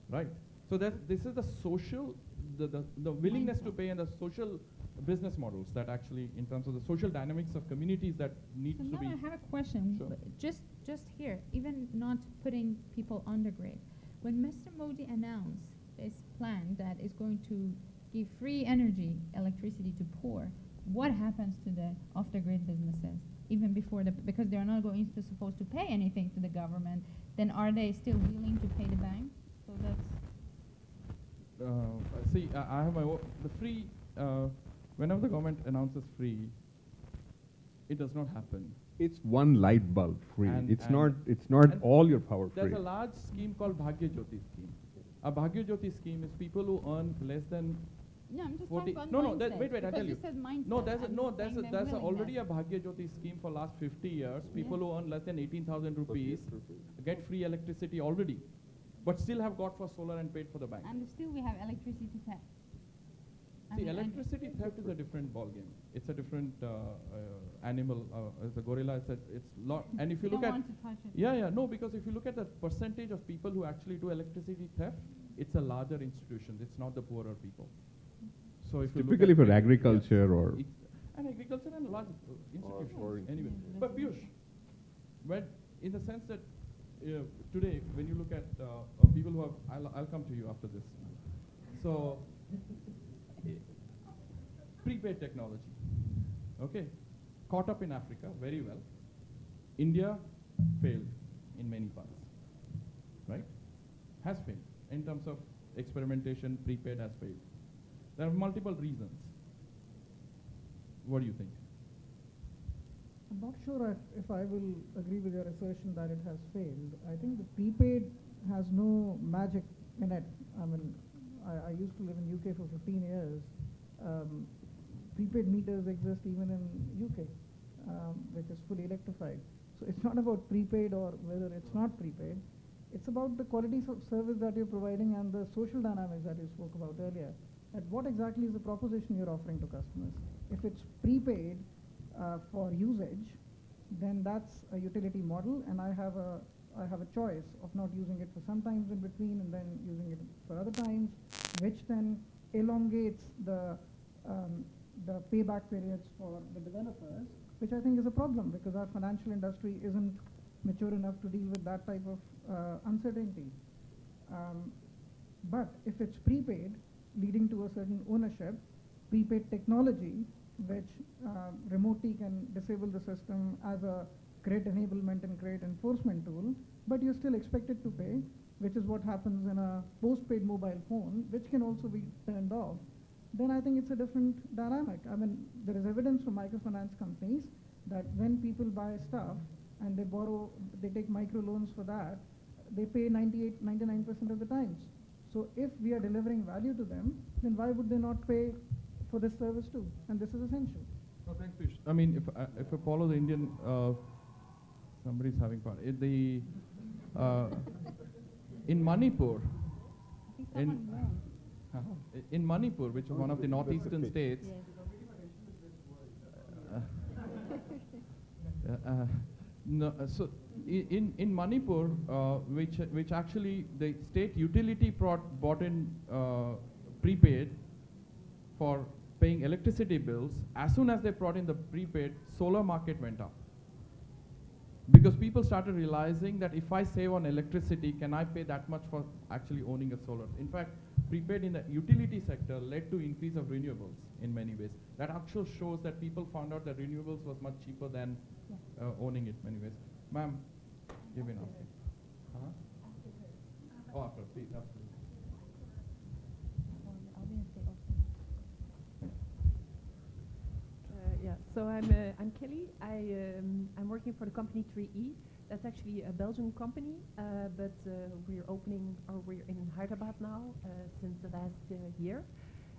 right? So this is the social, the willingness to pay, and the social business models that actually, in terms of the social dynamics of communities, that needs So to now be. I have a question. Sure. Just here, even not putting people on the grid. When Mr. Modi announced this plan that is going to give free energy, electricity to poor, what happens to the off-the-grid businesses? Even before because they're not supposed to pay anything to the government, then are they still willing to pay the bank? So that's. See, I have the free. Whenever the government announces free, it does not happen. It's one light bulb free. And It's not all your power free. There's a large scheme called Bhagya Jyoti scheme. A Bhagya Jyoti scheme is people who earn less than. No, I'm just 40 talking no, about no, mindset, wait, I'll because tell you. you said mindset. No, there's I'm just already saying a Bhagya Jyoti scheme for last 50 years. People Yeah. who earn less than 18,000 rupees get free electricity already, but still have got for solar and paid for the bank. And still we have electricity theft. See, electricity theft is a different ballgame. It's a different animal. It's a gorilla. It's lot. And if you look don't at want to touch it. yeah, no, because if you look at the percentage of people who actually do electricity theft, it's a larger institution. It's not the poorer people. So if you look Typically at for it, agriculture yes, or and agriculture and large institutions. or Anyway, Yeah, but that's Piyush, when in the sense that today when you look at people who have, I'll come to you after this. So prepaid technology, okay, caught up in Africa very well. India failed in many parts, right? Has failed in terms of experimentation. Prepaid has failed. There are multiple reasons. What do you think? I'm not sure if I will agree with your assertion that it has failed. I think the prepaid has no magic in it. I used to live in UK for 15 years. Prepaid meters exist even in UK. which is fully electrified. So it's not about prepaid or whether it's not prepaid. It's about the quality of service that you're providing and the social dynamics that you spoke about earlier. At what exactly is the proposition you're offering to customers? If it's prepaid for usage, then that's a utility model, and I have a choice of not using it for some times in between and then using it for other times, which then elongates the payback periods for the developers, which I think is a problem because our financial industry isn't mature enough to deal with that type of uncertainty. But if it's prepaid, leading to a certain ownership, prepaid technology, which remotely can disable the system as a grid enablement and grid enforcement tool, but you're still expected to pay, which is what happens in a postpaid mobile phone, which can also be turned off, then I think it's a different dynamic. I mean, there is evidence from microfinance companies that when people buy stuff and they take microloans for that, they pay 98, 99% of the times. So if we are delivering value to them, then why would they not pay for this service too? And this is essential. No, thanks, Piyush. I mean, if I follow the Indian, somebody's having fun. In Manipur, in Manipur, which is one of the northeastern states, so in Manipur, which actually the state utility bought in prepaid for paying electricity bills. As soon as they brought in the prepaid, solar market went up. Because people started realizing that if I save on electricity, can I pay that much for actually owning a solar? In fact, prepaid in the utility sector led to increase of renewables in many ways. That actually shows that people found out that renewables was much cheaper than owning it in many ways. Ma'am, give me an answer. Oh, after, please, absolutely. Yeah, so I'm Kelly. I'm working for the company 3E. That's actually a Belgian company, but we're in Hyderabad now since the last year,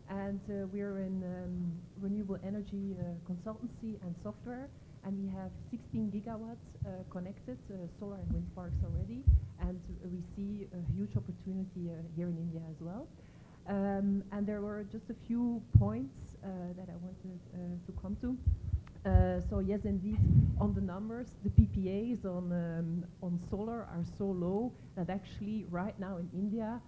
and we're in renewable energy consultancy and software, and we have 16 gigawatts connected solar and wind parks already, and we see a huge opportunity here in India as well. And there were just a few points that I wanted to come to. So yes, indeed, on the numbers, the PPAs on solar are so low that actually right now in India,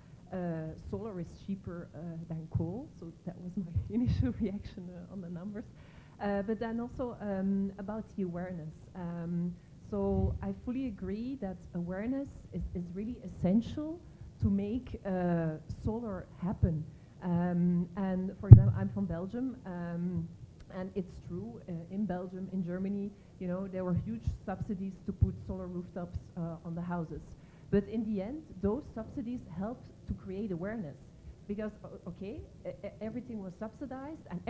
solar is cheaper than coal. So that was my initial reaction on the numbers. But then also about the awareness. So I fully agree that awareness is really essential to make solar happen. And for example, I'm from Belgium, and it's true, in Belgium, in Germany, you know, there were huge subsidies to put solar rooftops on the houses. But in the end, those subsidies helped to create awareness. Because, everything was subsidized, and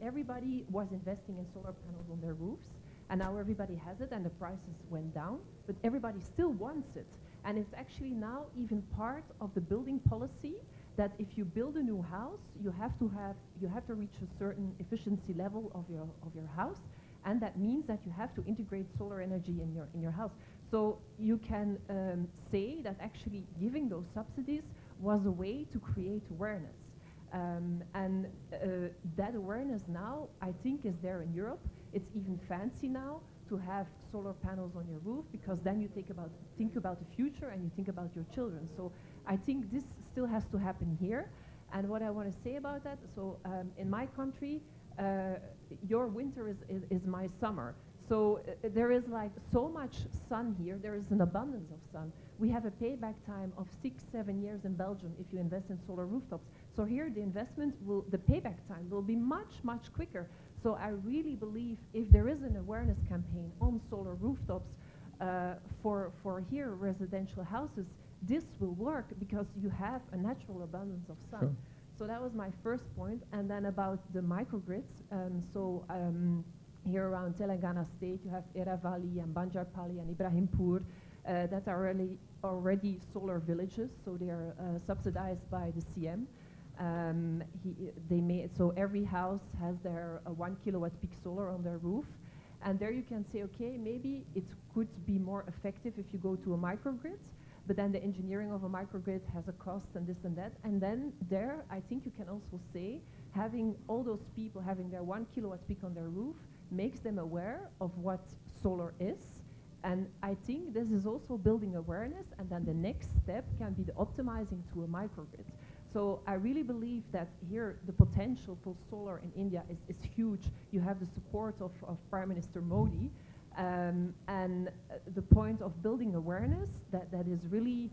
everybody was investing in solar panels on their roofs, and now everybody has it, and the prices went down, but everybody still wants it. And it's actually now even part of the building policy that if you build a new house, you have to reach a certain efficiency level of your house, and that means that you have to integrate solar energy in your house. So you can say that actually giving those subsidies was a way to create awareness, and that awareness now I think is there in Europe. It's even fancy now to have solar panels on your roof, because then you think about the future and you think about your children. So I think this still has to happen here. And what I want to say about that, so in my country, your winter is my summer. So there is like so much sun here. There is an abundance of sun. We have a payback time of 6-7 years in Belgium if you invest in solar rooftops. So here the the payback time will be much quicker. So I really believe if there is an awareness campaign on solar rooftops for here residential houses, this will work because you have a natural abundance of sun. Sure. So that was my first point. And then about the microgrids. Here around Telangana state, you have Eravali and Banjarpali and Ibrahimpur that are already solar villages. So they are subsidized by the CM. So every house has their 1 kilowatt peak solar on their roof, And there you can say, okay, maybe it could be more effective if you go to a microgrid, but then the engineering of a microgrid has a cost and this and that. And then there, I think you can also say, having all those people having their 1 kilowatt peak on their roof makes them aware of what solar is. And I think this is also building awareness, and then the next step can be the optimizing to a microgrid. So I really believe that here the potential for solar in India is huge. You have the support of Prime Minister Modi, and the point of building awareness, that is really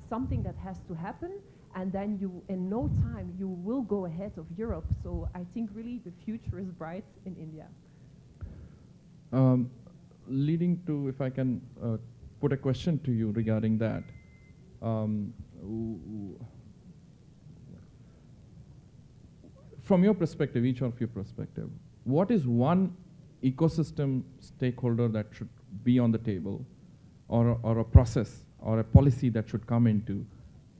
something that has to happen, and then you, in no time, you will go ahead of Europe. So I think really the future is bright in India. Leading to, if I can put a question to you regarding that. From your perspective, each of your perspective, what is one ecosystem stakeholder that should be on the table, or a process or a policy that should come into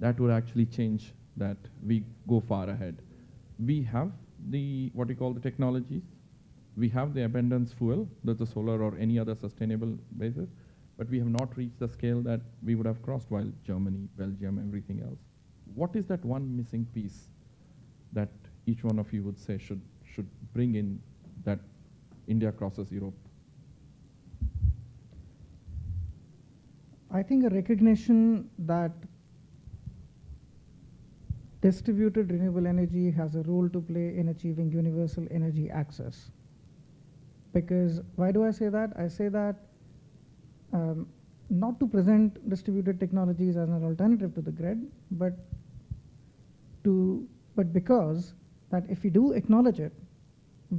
that would actually change that we go far ahead? We have the, what you call the technologies, we have the abundance fuel, that's the solar or any other sustainable basis, but we have not reached the scale that we would have crossed while Germany, Belgium, everything else. What is that one missing piece that each one of you would say should bring in that India crosses Europe? I think a recognition that distributed renewable energy has a role to play in achieving universal energy access. Because why do I say that? I say that not to present distributed technologies as an alternative to the grid, but because that if we do acknowledge it,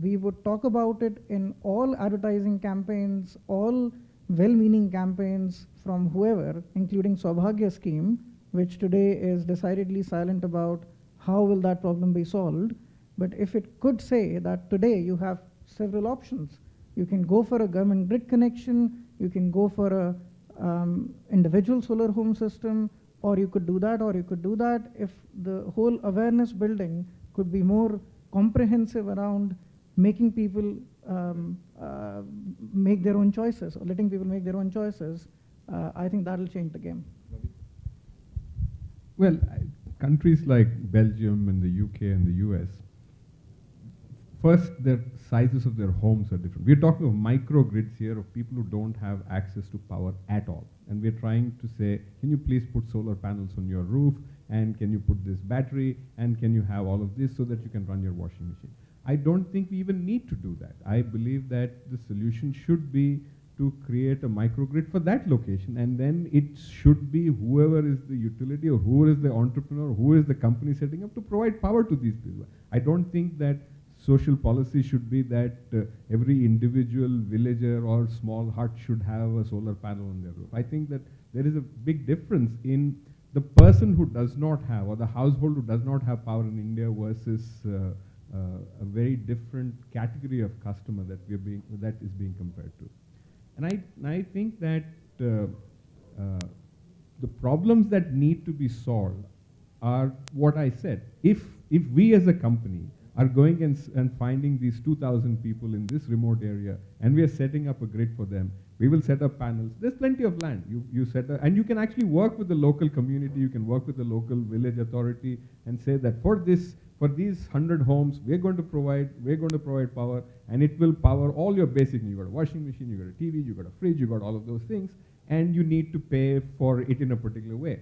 we would talk about it in all advertising campaigns, all well-meaning campaigns from whoever, including Saubhagya scheme, which today is decidedly silent about how will that problem be solved. But if it could say that today you have several options. You can go for a government grid connection, you can go for a individual solar home system, or you could do that, or you could do that. If the whole awareness building could be more comprehensive around making people make their own choices, or letting people make their own choices, I think that'll change the game. Well, countries like Belgium and the UK and the US, first, their sizes of their homes are different. We're talking of microgrids here of people who don't have access to power at all. And we're trying to say, can you please put solar panels on your roof? And can you put this battery? And can you have all of this so that you can run your washing machine? I don't think we even need to do that. I believe that the solution should be to create a microgrid for that location, and then it should be whoever is the utility or who is the entrepreneur, who is the company setting up to provide power to these people. I don't think that social policy should be that every individual villager or small hut should have a solar panel on their roof. I think that there is a big difference in the person who does not have, or the household who does not have power in India versus a very different category of customer that is being compared to. And I think that the problems that need to be solved are what I said. If we as a company are going and finding these 2,000 people in this remote area, and we are setting up a grid for them, we will set up panels. There's plenty of land. You set up, and you can actually work with the local community, you can work with the local village authority and say that for these 100 homes, we're going to provide power, and it will power all your basic needs. You got a washing machine, you got a TV, you got a fridge, you got all of those things, and you need to pay for it in a particular way.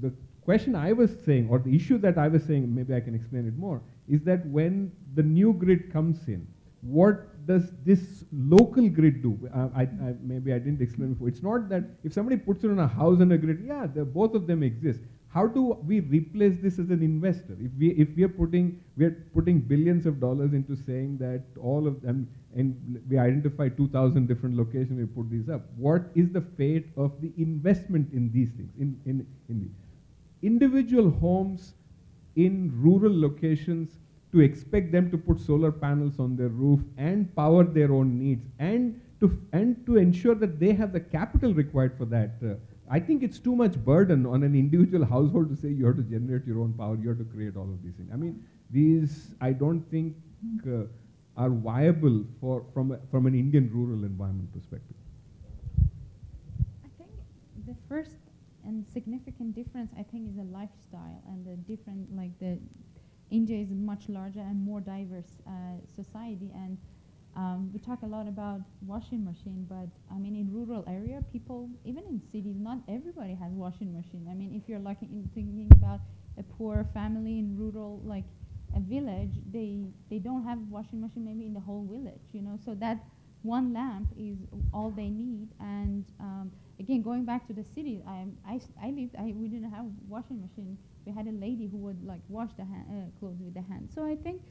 The question I was saying, or the issue that I was saying, maybe I can explain it more, is that when the new grid comes in, what does this local grid do? Maybe I didn't explain before. It's not that if somebody puts it on a house and a grid, yeah, both of them exist. How do we replace this as an investor? If we are putting billions of dollars into saying that all of them, and we identify 2,000 different locations, we put these up. What is the fate of the investment in these things? In the individual homes in rural locations, to expect them to put solar panels on their roof and power their own needs, and to ensure that they have the capital required for that. I think it's too much burden on an individual household to say you have to generate your own power, you have to create all of these things. I mean, I don't think are viable from an Indian rural environment perspective? I think the first and significant difference, I think, is the lifestyle and the different, like India is a much larger and more diverse society, and we talk a lot about washing machine, but I mean in rural area, people, even in cities, not everybody has washing machine. I mean, if you're like thinking about a poor family in rural, like a village, they don't have washing machine maybe in the whole village, you know. So that one lamp is all they need. And again, going back to the city, we didn't have washing machine. We had a lady who would like wash the clothes with the hand. So I think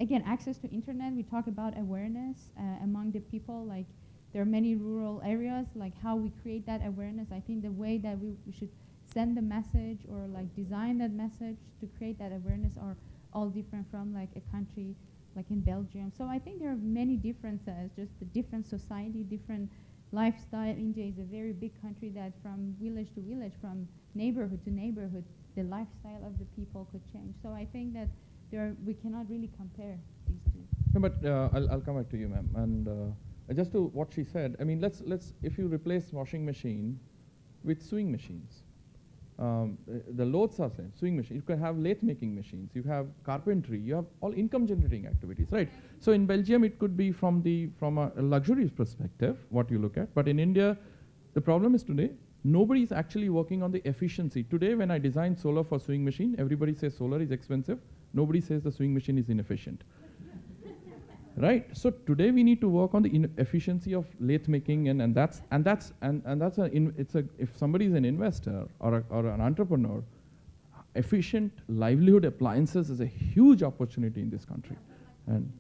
again, access to internet. We talk about awareness among the people. Like there are many rural areas. Like how we create that awareness. I think the way that we should send the message or like design that message to create that awareness are all different from like a country like in Belgium. So I think there are many differences, just the different society, different lifestyle. India is a very big country that from village to village, from neighborhood to neighborhood, the lifestyle of the people could change. So I think that we cannot really compare these two. No, but I'll come back to you, ma'am. And just to what she said, I mean, let's if you replace washing machine with sewing machines, the loads are same. Sewing machine. You can have lathe making machines. You have carpentry. You have all income generating activities, right? So in Belgium, it could be from a luxury perspective what you look at. But in India, the problem is today nobody is actually working on the efficiency. Today, when I design solar for sewing machine, everybody says solar is expensive. Nobody says the sewing machine is inefficient. Right? So today we need to work on the efficiency of lathe making, and that's if somebody is an investor or an entrepreneur, efficient livelihood appliances is a huge opportunity in this country. And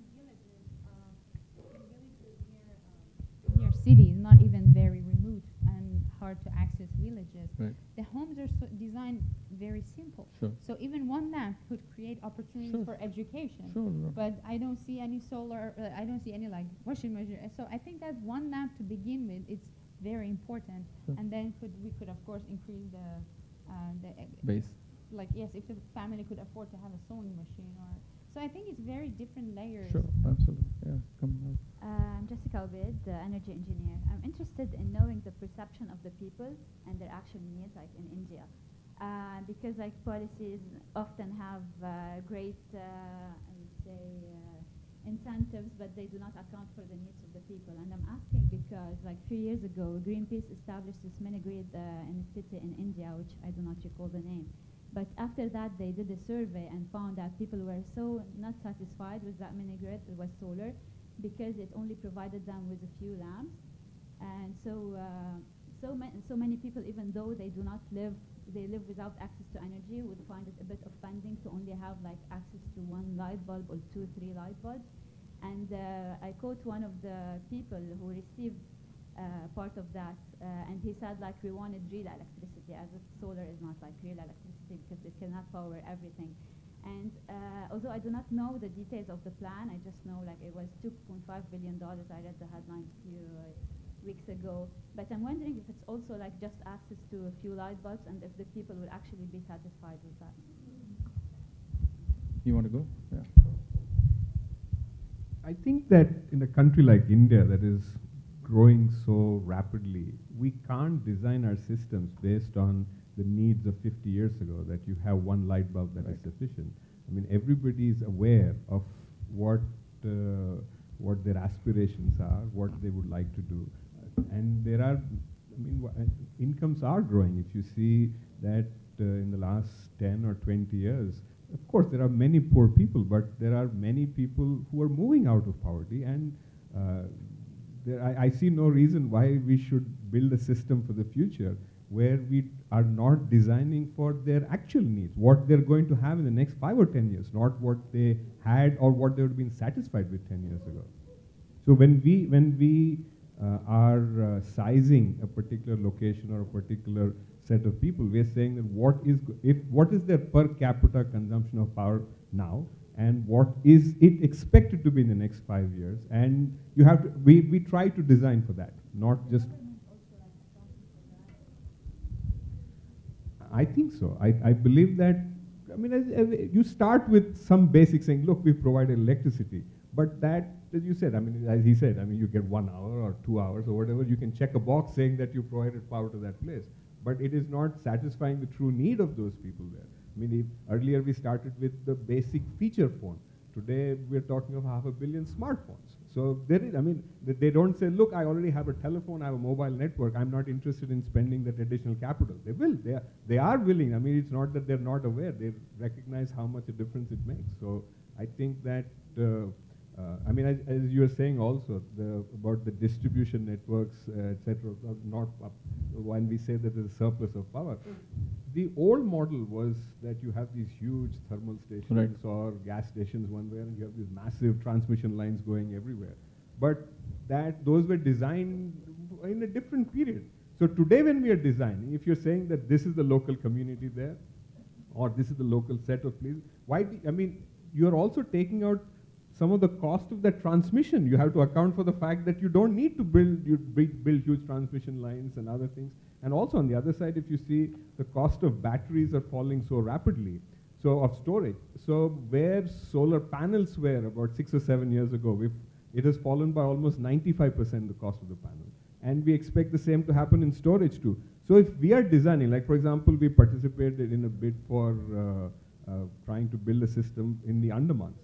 near cities, not even very remote and hard to access villages. right. The homes are designed very simple. Sure. So even one lamp could create opportunities Sure. for education. Sure. But I don't see any solar, I don't see any like washing machine. So I think that one lamp to begin with, it's very important. Sure. And then we could of course increase the Base. like yes, if the family could afford to have a sewing machine or. So I think it's very different layers. Sure. Absolutely. Yeah. Come on. I'm Jessica Obed, energy engineer. I'm interested in knowing the perception of the people and their actual needs, like in India. Because like policies often have great, I would say, incentives, but they do not account for the needs of the people. And I'm asking because like 3 years ago, Greenpeace established this mini-grid in a city in India, which I do not recall the name. But after that, they did a survey and found that people were so not satisfied with that mini-grid, it was solar, because it only provided them with a few lamps. And so many people, even though they do not live, they live without access to energy, would find it a bit offending to only have like access to one light bulb or 2, 3 light bulbs. And I quote one of the people who received part of that, and he said like we wanted real electricity, as if solar is not like real electricity because it cannot power everything. And although I do not know the details of the plan, I just know like it was $2.5 billion. I read the headline a few weeks ago. But I'm wondering if it's also like just access to a few light bulbs and if the people will actually be satisfied with that. You want to go? Yeah. I think that in a country like India that is growing so rapidly, we can't design our systems based on the needs of 50 years ago, that you have one light bulb that is sufficient. I mean, everybody is aware of what their aspirations are, what they would like to do. And there are, I mean, incomes are growing. If you see that in the last 10 or 20 years, of course, there are many poor people, but there are many people who are moving out of poverty. And I see no reason why we should build a system for the future where we are not designing for their actual needs, what they're going to have in the next 5 or 10 years, not what they had or what they would have been satisfied with 10 years ago. So when we are sizing a particular location or a particular set of people, we're saying that what is their per capita consumption of power now, and what is it expected to be in the next 5 years, and you have to, we try to design for that, not just. I think so. I believe that, I mean, you start with some basic saying, look, we provide electricity, But that, as you said, I mean, as he said, I mean, you get 1 hour or 2 hours or whatever, you can check a box saying that you provided power to that place. But it is not satisfying the true need of those people there. I mean, earlier we started with the basic feature phone. Today we're talking of 500 million smartphones. So there is, I mean, they don't say, look, I already have a telephone, I have a mobile network, I'm not interested in spending that additional capital. They will, they are willing. I mean, it's not that they're not aware, they recognize how much a difference it makes. So I think that, I mean, as you were saying also, about the distribution networks, etc., not when we say that there's a surplus of power. The old model was that you have these huge thermal stations or gas stations one way, and you have these massive transmission lines going everywhere. But those were designed in a different period. So today when we are designing, if you're saying that this is the local community there, or this is the local set of places, I mean, you're also taking out some of the cost of that transmission. You have to account for the fact that you don't need to build huge transmission lines and other things. And also on the other side, if you see the cost of batteries are falling so rapidly, so of storage. So where solar panels were about 6 or 7 years ago, it has fallen by almost 95% the cost of the panel. And we expect the same to happen in storage too. So if we are designing, like for example, we participated in a bid for trying to build a system in the Andamans.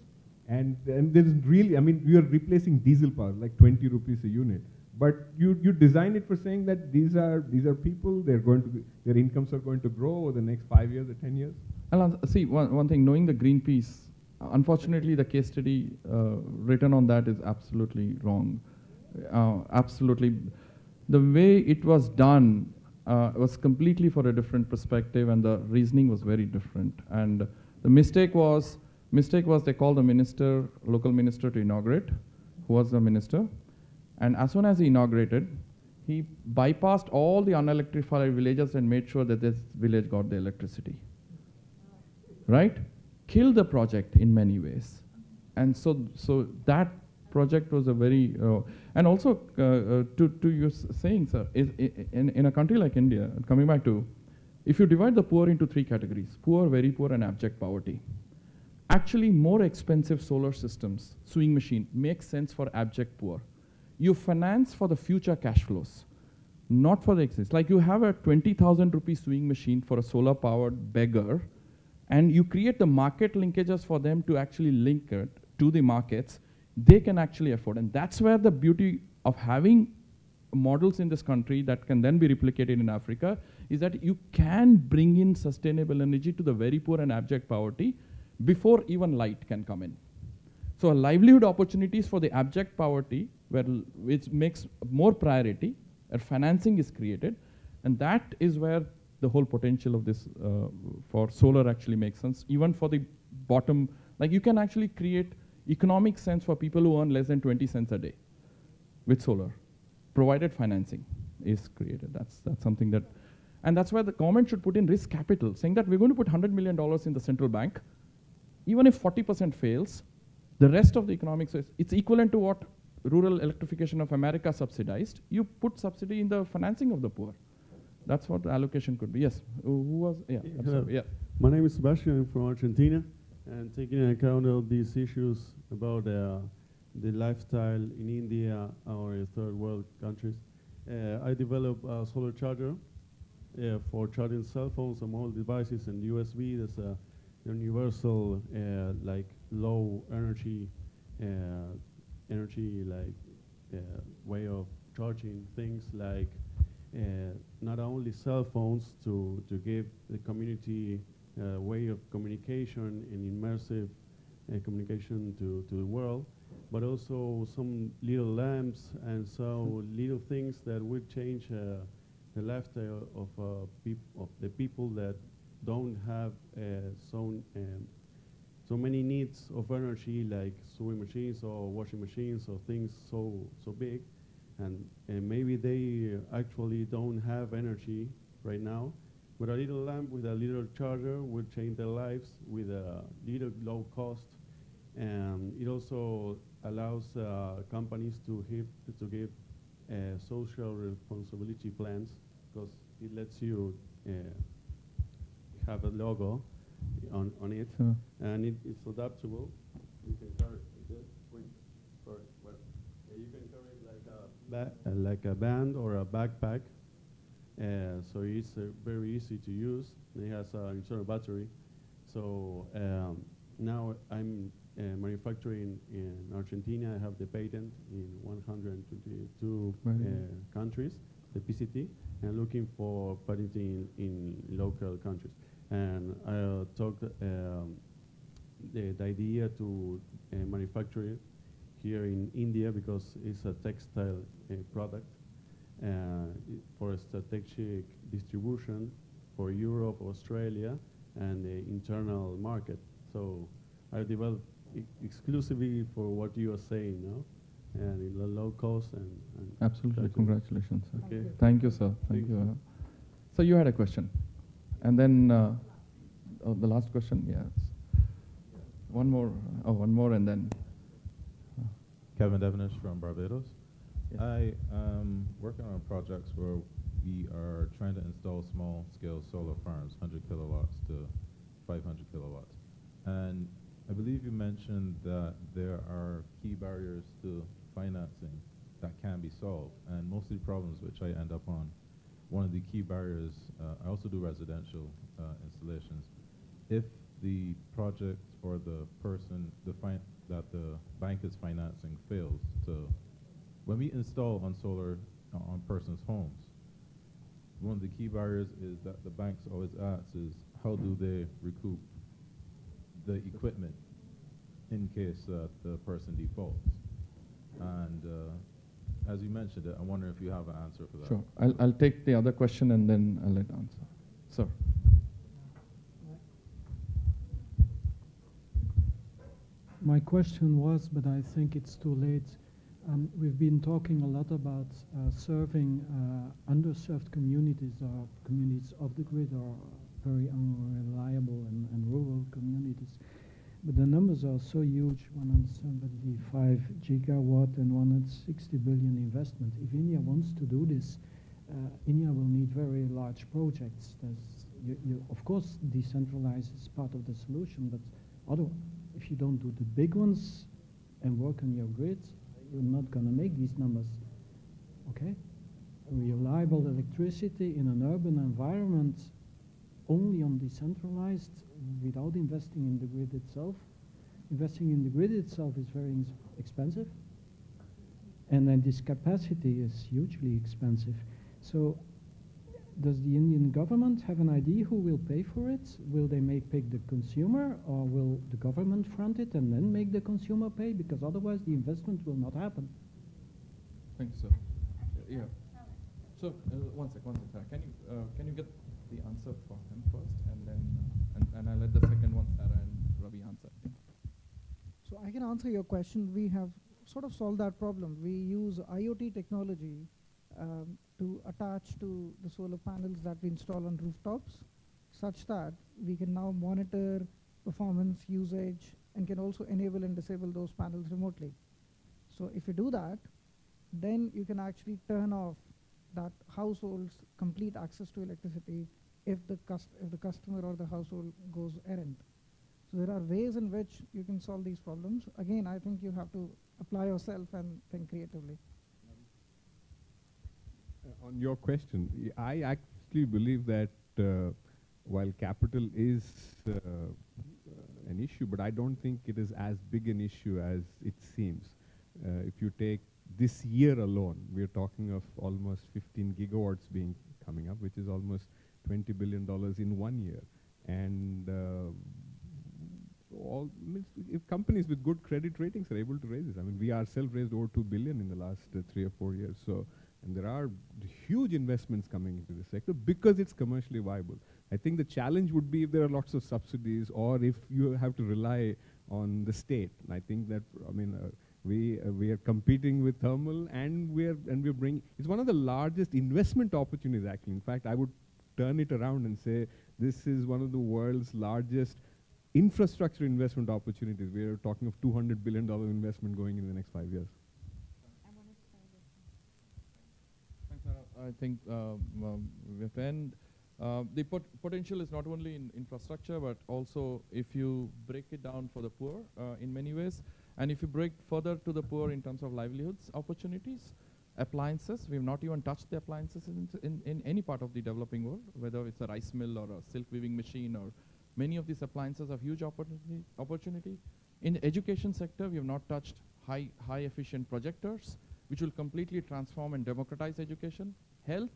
And there is really, I mean, we are replacing diesel power, like 20 rupees a unit. But you design it for saying that these are people, their incomes are going to grow over the next 5 years or 10 years. And see, one thing, knowing the Greenpeace, unfortunately the case study written on that is absolutely wrong. Absolutely. The way it was done was completely for a different perspective, and the reasoning was very different. And the mistake was they called the minister, local minister to inaugurate, who was the minister. And as soon as he inaugurated, he bypassed all the unelectrified villages and made sure that this village got the electricity. Right? Killed the project in many ways. And so that project was a very, and also to your saying, sir, in a country like India, coming back to, if you divide the poor into 3 categories, poor, very poor, and abject poverty, actually more expensive solar systems, sewing machine, makes sense for abject poor. You finance for the future cash flows, not for the exist. Like you have a 20,000 rupee sewing machine for a solar powered beggar, and you create the market linkages for them to actually link it to the markets they can actually afford. And that's where the beauty of having models in this country that can then be replicated in Africa is that you can bring in sustainable energy to the very poor and abject poverty before even light can come in. So livelihood opportunities for the abject poverty, which makes more priority, and financing is created, and that is where the whole potential of this for solar actually makes sense. Even for the bottom, like you can actually create economic sense for people who earn less than 20 cents a day with solar, provided financing is created. That's something that, and that's why the government should put in risk capital, saying that we're going to put $100 million in the central bank. Even if 40% fails, the rest of the economics, it's equivalent to what rural electrification of America subsidized. You put subsidy in the financing of the poor. That's what the allocation could be. Yes, who was, yeah, I'm sorry, yeah. My name is Sebastian, I'm from Argentina, and taking into account all these issues about the lifestyle in India or third world countries, I developed a solar charger for charging cell phones and mobile devices and USB. There's a universal like low energy way of charging things, like not only cell phones to give the community a way of communication and immersive communication to the world, but also some little lamps and so little things that would change the lifestyle of the people that don't have so many needs of energy, like sewing machines or washing machines or things so big, and maybe they actually don't have energy right now. But a little lamp with a little charger would change their lives with a little low cost, and it also allows companies to give social responsibility plans, because it lets you have a logo on it, and it's adaptable. You can charge it like this. You can carry it like a band or a backpack. So it's very easy to use. It has an internal battery. So now I'm manufacturing in Argentina. I have the patent in 122 countries, the PCT, and looking for patenting in local countries. And I talked the idea to manufacture it here in India because it's a textile product for strategic distribution for Europe, Australia, and the internal market. So I developed exclusively for what you are saying now, and in the low cost and Absolutely, congratulations, sir. Okay. Thank you, sir. Thank you. So you had a question, and then the last question, yes. One more, and then. Kevin Devenish from Barbados. Yes. I am working on projects where we are trying to install small-scale solar farms, 100 kilowatts to 500 kilowatts. And I believe you mentioned that there are key barriers to financing that can be solved. And most of the problems which I end up on, one of the key barriers, I also do residential installations. If the project or the person that the bank is financing fails to, when we install on solar on persons' homes, one of the key barriers is that the banks always ask is how do they recoup the equipment in case the person defaults. And as you mentioned it, I wonder if you have an answer for that. Sure. I'll take the other question and then I'll let answer. Sir. My question was, but I think it's too late. We've been talking a lot about serving underserved communities or communities off the grid or very unreliable and rural communities. But the numbers are so huge, 175 gigawatt and 160 billion investment. If India wants to do this, India will need very large projects. Of course, decentralize is part of the solution, but if you don't do the big ones and work on your grid, you're not going to make these numbers, okay? Reliable electricity in an urban environment only on decentralized without investing in the grid itself. Investing in the grid itself is very expensive, and then this capacity is hugely expensive. So does the Indian government have an idea who will pay for it? Will they pick the consumer, or will the government front it and then make the consumer pay? Because otherwise the investment will not happen. Thank you, sir. Yeah. So one sec. Can you get the answer for him first, and then and I'll let the second one, Sarah and Ravi, answer. So I can answer your question. We have sort of solved that problem. We use IoT technology to attach to the solar panels that we install on rooftops, such that we can now monitor performance, usage, and can also enable and disable those panels remotely. So if you do that, then you can actually turn off that household's complete access to electricity if the customer or the household goes errant. So there are ways in which you can solve these problems. Again, I think you have to apply yourself and think creatively. On your question, I actually believe that while capital is an issue, but I don't think it is as big an issue as it seems. If you take this year alone, we're talking of almost 15 gigawatts coming up, which is almost $20 billion in 1 year. And if companies with good credit ratings are able to raise this, I mean, we ourselves raised over 2 billion in the last 3 or 4 years. So, and there are huge investments coming into this sector because it's commercially viable. I think the challenge would be if there are lots of subsidies or if you have to rely on the state. And I think that, I mean, we are competing with thermal, and we're bringing. It's one of the largest investment opportunities, actually. In fact, I would turn it around and say this is one of the world's largest infrastructure investment opportunities. We are talking of $200 billion investment going in the next 5 years. Thanks, Sarah. I think with end, the potential is not only in infrastructure, but also if you break it down for the poor in many ways. And if you break further to the poor in terms of livelihoods opportunities, appliances, we've not even touched the appliances in any part of the developing world, whether it's a rice mill or a silk weaving machine, or many of these appliances have huge opportunity. In the education sector, we have not touched high efficient projectors, which will completely transform and democratize education. Health,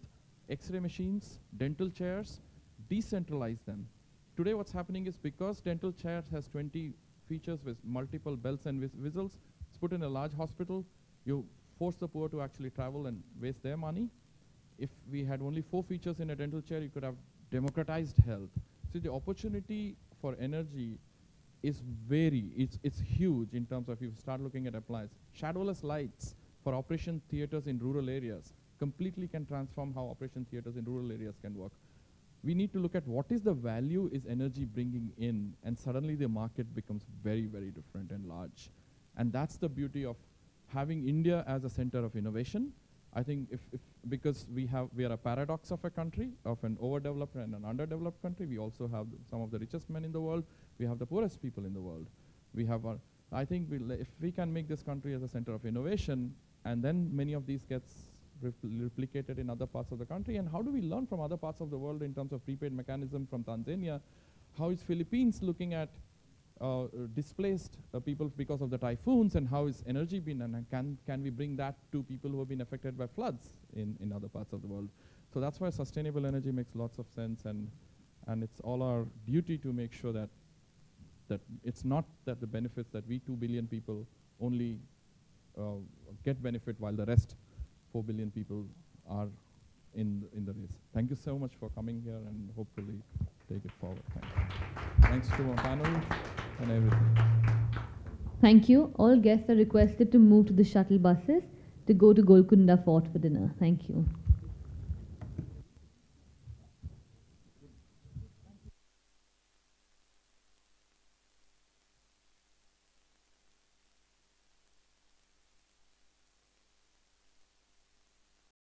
X-ray machines, dental chairs, decentralize them. Today what's happening is, because dental chairs has 20 features with multiple bells and whistles, it's put in a large hospital, you force the poor to actually travel and waste their money. If we had only 4 features in a dental chair, you could have democratized health. So the opportunity for energy is it's huge in terms of, if you start looking at appliances. Shadowless lights for operation theaters in rural areas completely can transform how operation theaters in rural areas can work. We need to look at what is the value is energy bringing in, and suddenly the market becomes very, very different and large. And that's the beauty of having India as a center of innovation. I think because we are a paradox of a country, of an overdeveloped and an underdeveloped country. We also have some of the richest men in the world. We have the poorest people in the world. We have I think if we can make this country as a center of innovation, and then many of these gets replicated in other parts of the country. And how do we learn from other parts of the world in terms of prepaid mechanism from Tanzania? How is Philippines looking at displaced people because of the typhoons, and how is energy been, and can we bring that to people who have been affected by floods in other parts of the world? So that's why sustainable energy makes lots of sense, and it's all our duty to make sure that it's not that the benefits that we 2 billion people only get benefit, while the rest 4 billion people are in the race. Thank you so much for coming here, and hopefully take it forward. Thanks to our panel and everything. Thank you. All guests are requested to move to the shuttle buses to go to Golconda Fort for dinner. Thank you.